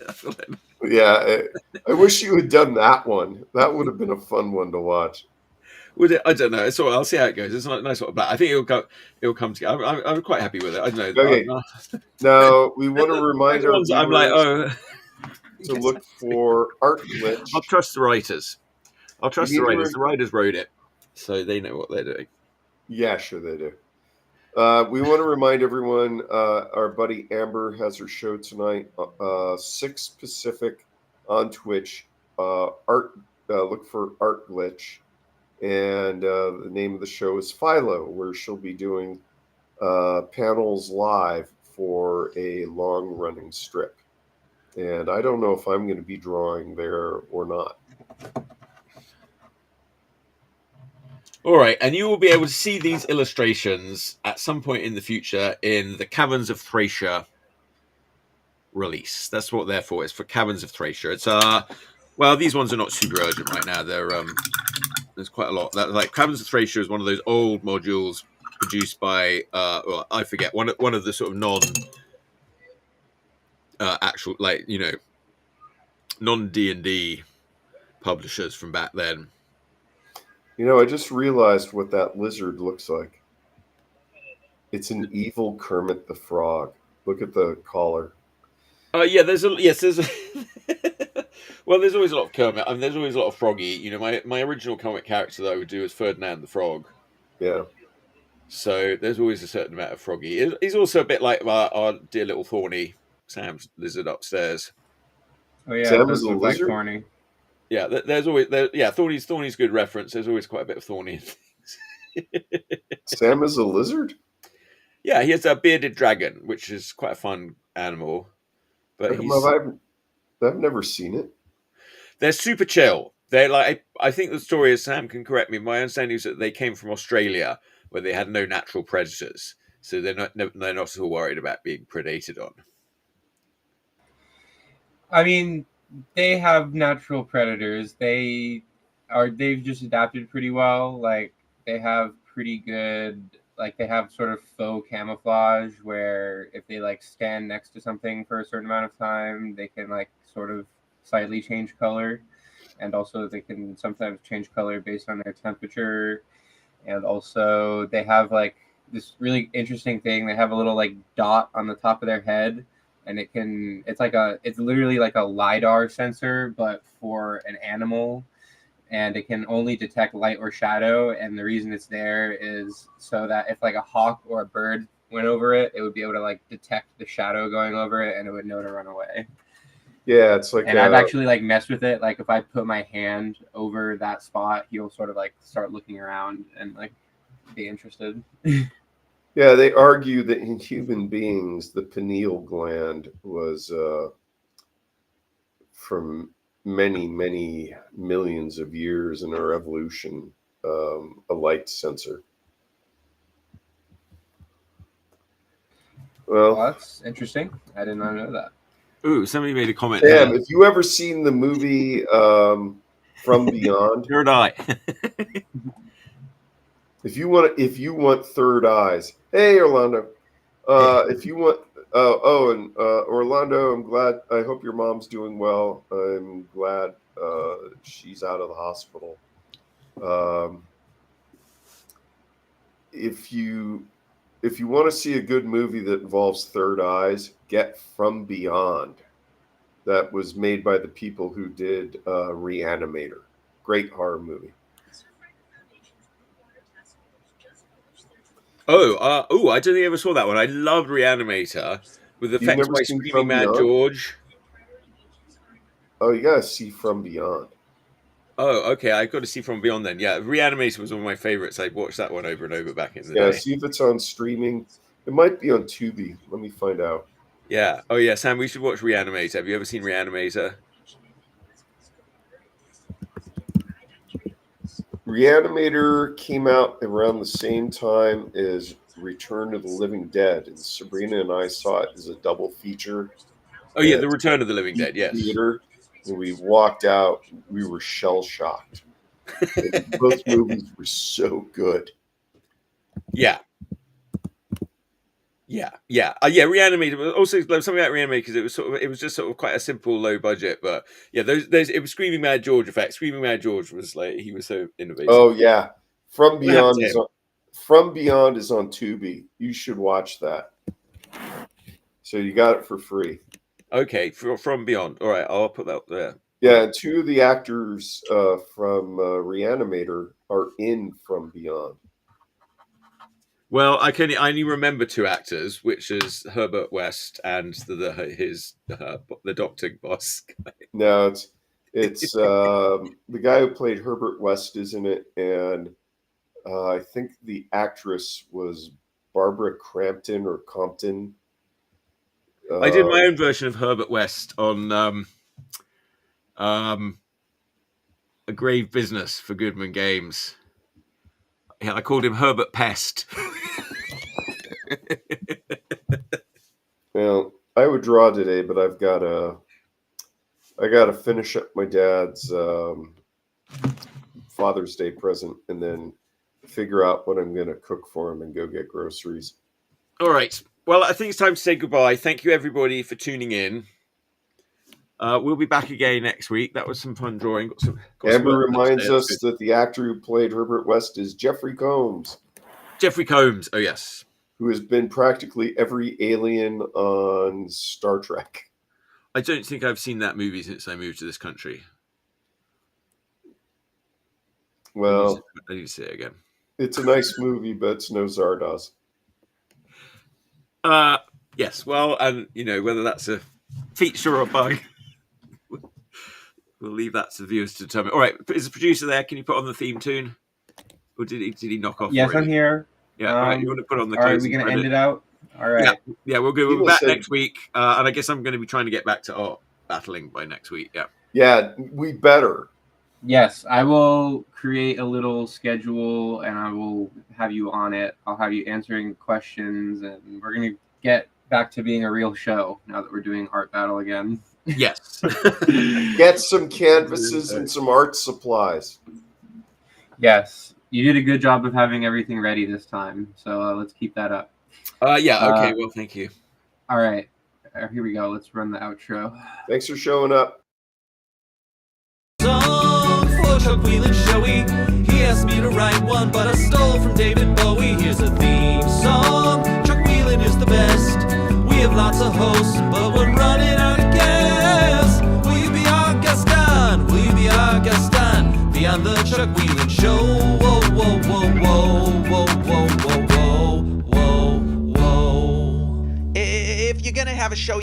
I feel like... Yeah, I wish you had done that one. That would have been a fun one to watch. Would it? I don't know. I'll see how it goes. It's not a nice sort of black. I think it'll come together. I'm quite happy with it. I don't know. Okay. Now we want to remind our viewers, I'm like, to look for art glitch. I'll trust the writers. The writers wrote it, so they know what they're doing. Yeah, sure they do. We want to remind everyone, our buddy Amber has her show tonight, 6 Pacific on Twitch. Look for Art Glitch. And the name of the show is Philo, where she'll be doing panels live for a long-running strip. And I don't know if I'm going to be drawing there or not. All right, and you will be able to see these illustrations at some point in the future in the Caverns of Thracia release. That's what they're for. It's for Caverns of Thracia. It's well, these ones are not super urgent right now. There's quite a lot. Like Caverns of Thracia is one of those old modules produced by well, I forget one of the sort of non actual, like, you know, non D&D publishers from back then. You know, I just realized what that lizard looks like. It's an evil Kermit the Frog. Look at the collar. Yeah, there's well, there's always a lot of Kermit. I mean, there's always a lot of Froggy. You know, my original comic character that I would do is Ferdinand the Frog. Yeah. So there's always a certain amount of Froggy. He's also a bit like our dear little Thorny, Sam's lizard upstairs. Oh yeah, Sam it does is a look like lizard? Thorny. Yeah, there's always Thorny's good reference. There's always quite a bit of Thorny in things. Sam is a lizard? Yeah, he has a bearded dragon, which is quite a fun animal. But I've never seen it. They're super chill. They're like, I think the story is, Sam can correct me, my understanding is that they came from Australia where they had no natural predators. So they're not at all worried about being predated on. I mean, they have natural predators. They've just adapted pretty well. Like they have pretty good, like they have sort of faux camouflage where if they like stand next to something for a certain amount of time, they can like sort of slightly change color. And also they can sometimes change color based on their temperature. And also they have like this really interesting thing. They have a little like dot on the top of their head, and it's literally like a LiDAR sensor, but for an animal, and it can only detect light or shadow. And the reason it's there is so that if like a hawk or a bird went over it, it would be able to like detect the shadow going over it, and it would know to run away. Yeah, it's like. And I've actually like messed with it. Like if I put my hand over that spot, he'll sort of like start looking around and like be interested. Yeah, they argue that in human beings, the pineal gland was from many, many millions of years in our evolution, a light sensor. Well, that's interesting. I did not know that. Ooh, somebody made a comment. Sam, have you ever seen the movie From Beyond? Third Eye. If you want third eyes, hey Orlando. If you want, Orlando, I'm glad. I hope your mom's doing well. I'm glad she's out of the hospital. If you want to see a good movie that involves third eyes, get From Beyond. That was made by the people who did Reanimator. Great horror movie. I don't think I ever saw that one. I loved Reanimator with effects by Screaming Mad George. Oh, you gotta see From Beyond. Oh, okay. I've got to see From Beyond then. Yeah, Reanimator was one of my favorites. I watched that one over and over back in the day. Yeah, see if it's on streaming. It might be on Tubi. Let me find out. Yeah. Oh, yeah, Sam, we should watch Reanimator. Have you ever seen Reanimator? Reanimator came out around the same time as Return of the Living Dead, and Sabrina and I saw it as a double feature. Oh, yeah, The Return of the Living Dead, yes. Theater, and we walked out. We were shell-shocked. Both movies were so good. Yeah. Reanimator. Also, something about Reanimator because it was just sort of quite a simple, low budget. But yeah, it was Screaming Mad George effect. Screaming Mad George was like, he was so innovative. Oh yeah, From Beyond is on Tubi. You should watch that. So you got it for free. Okay, from Beyond. All right, I'll put that there. Yeah, and two of the actors from Reanimator are in From Beyond. Well, I only remember two actors, which is Herbert West and the doctor boss guy. No, it's the guy who played Herbert West is in it, and I think the actress was Barbara Crampton or Compton. I did my own version of Herbert West on A Grave Business for Goodman Games. Yeah, I called him Herbert Pest. Well, I would draw today, but I gotta finish up my dad's Father's Day present, and then figure out what I'm gonna cook for him and go get groceries. All right. Well, I think it's time to say goodbye. Thank you, everybody, for tuning in. We'll be back again next week. That was some fun drawing. Got Amber reminds us that the actor who played Herbert West is Jeffrey Combs. Jeffrey Combs. Oh, yes. Who has been practically every alien on Star Trek. I don't think I've seen that movie since I moved to this country. Well, I need to see it again. It's a nice movie, but it's no Zardoz. Yes. Well, and whether that's a feature or a bug, we'll leave that to the viewers to determine. All right, is the producer there? Can you put on the theme tune, or did he knock off? Yes, I'm here. Yeah. All right, you want to put on the. All right, we're gonna end it out. All right. Yeah, we'll go. We'll be back next week, and I guess I'm going to be trying to get back to art battling by next week. Yeah. Yeah, we better. Yes, I will create a little schedule, and I will have you on it. I'll have you answering questions, and we're gonna get back to being a real show now that we're doing art battle again. Yes. Get some canvases and some art supplies. Yes, you did a good job of having everything ready this time, so let's keep that up. Yeah. Okay. Well, thank you. All right. Here we go. Let's run the outro. Thanks for showing up. Song for Chuck Whelon showy. He asked me to write one, but I stole from David Bowie. Here's a theme song. Chuck Whelon is the best. We have lots of hosts, but we're running out of gas. Will you be our guest on? Will you be our guest on? Beyond the Chuck Whelon Show. Whoa, whoa, whoa, whoa, whoa, whoa, whoa, whoa, whoa, whoa. If you're gonna have a show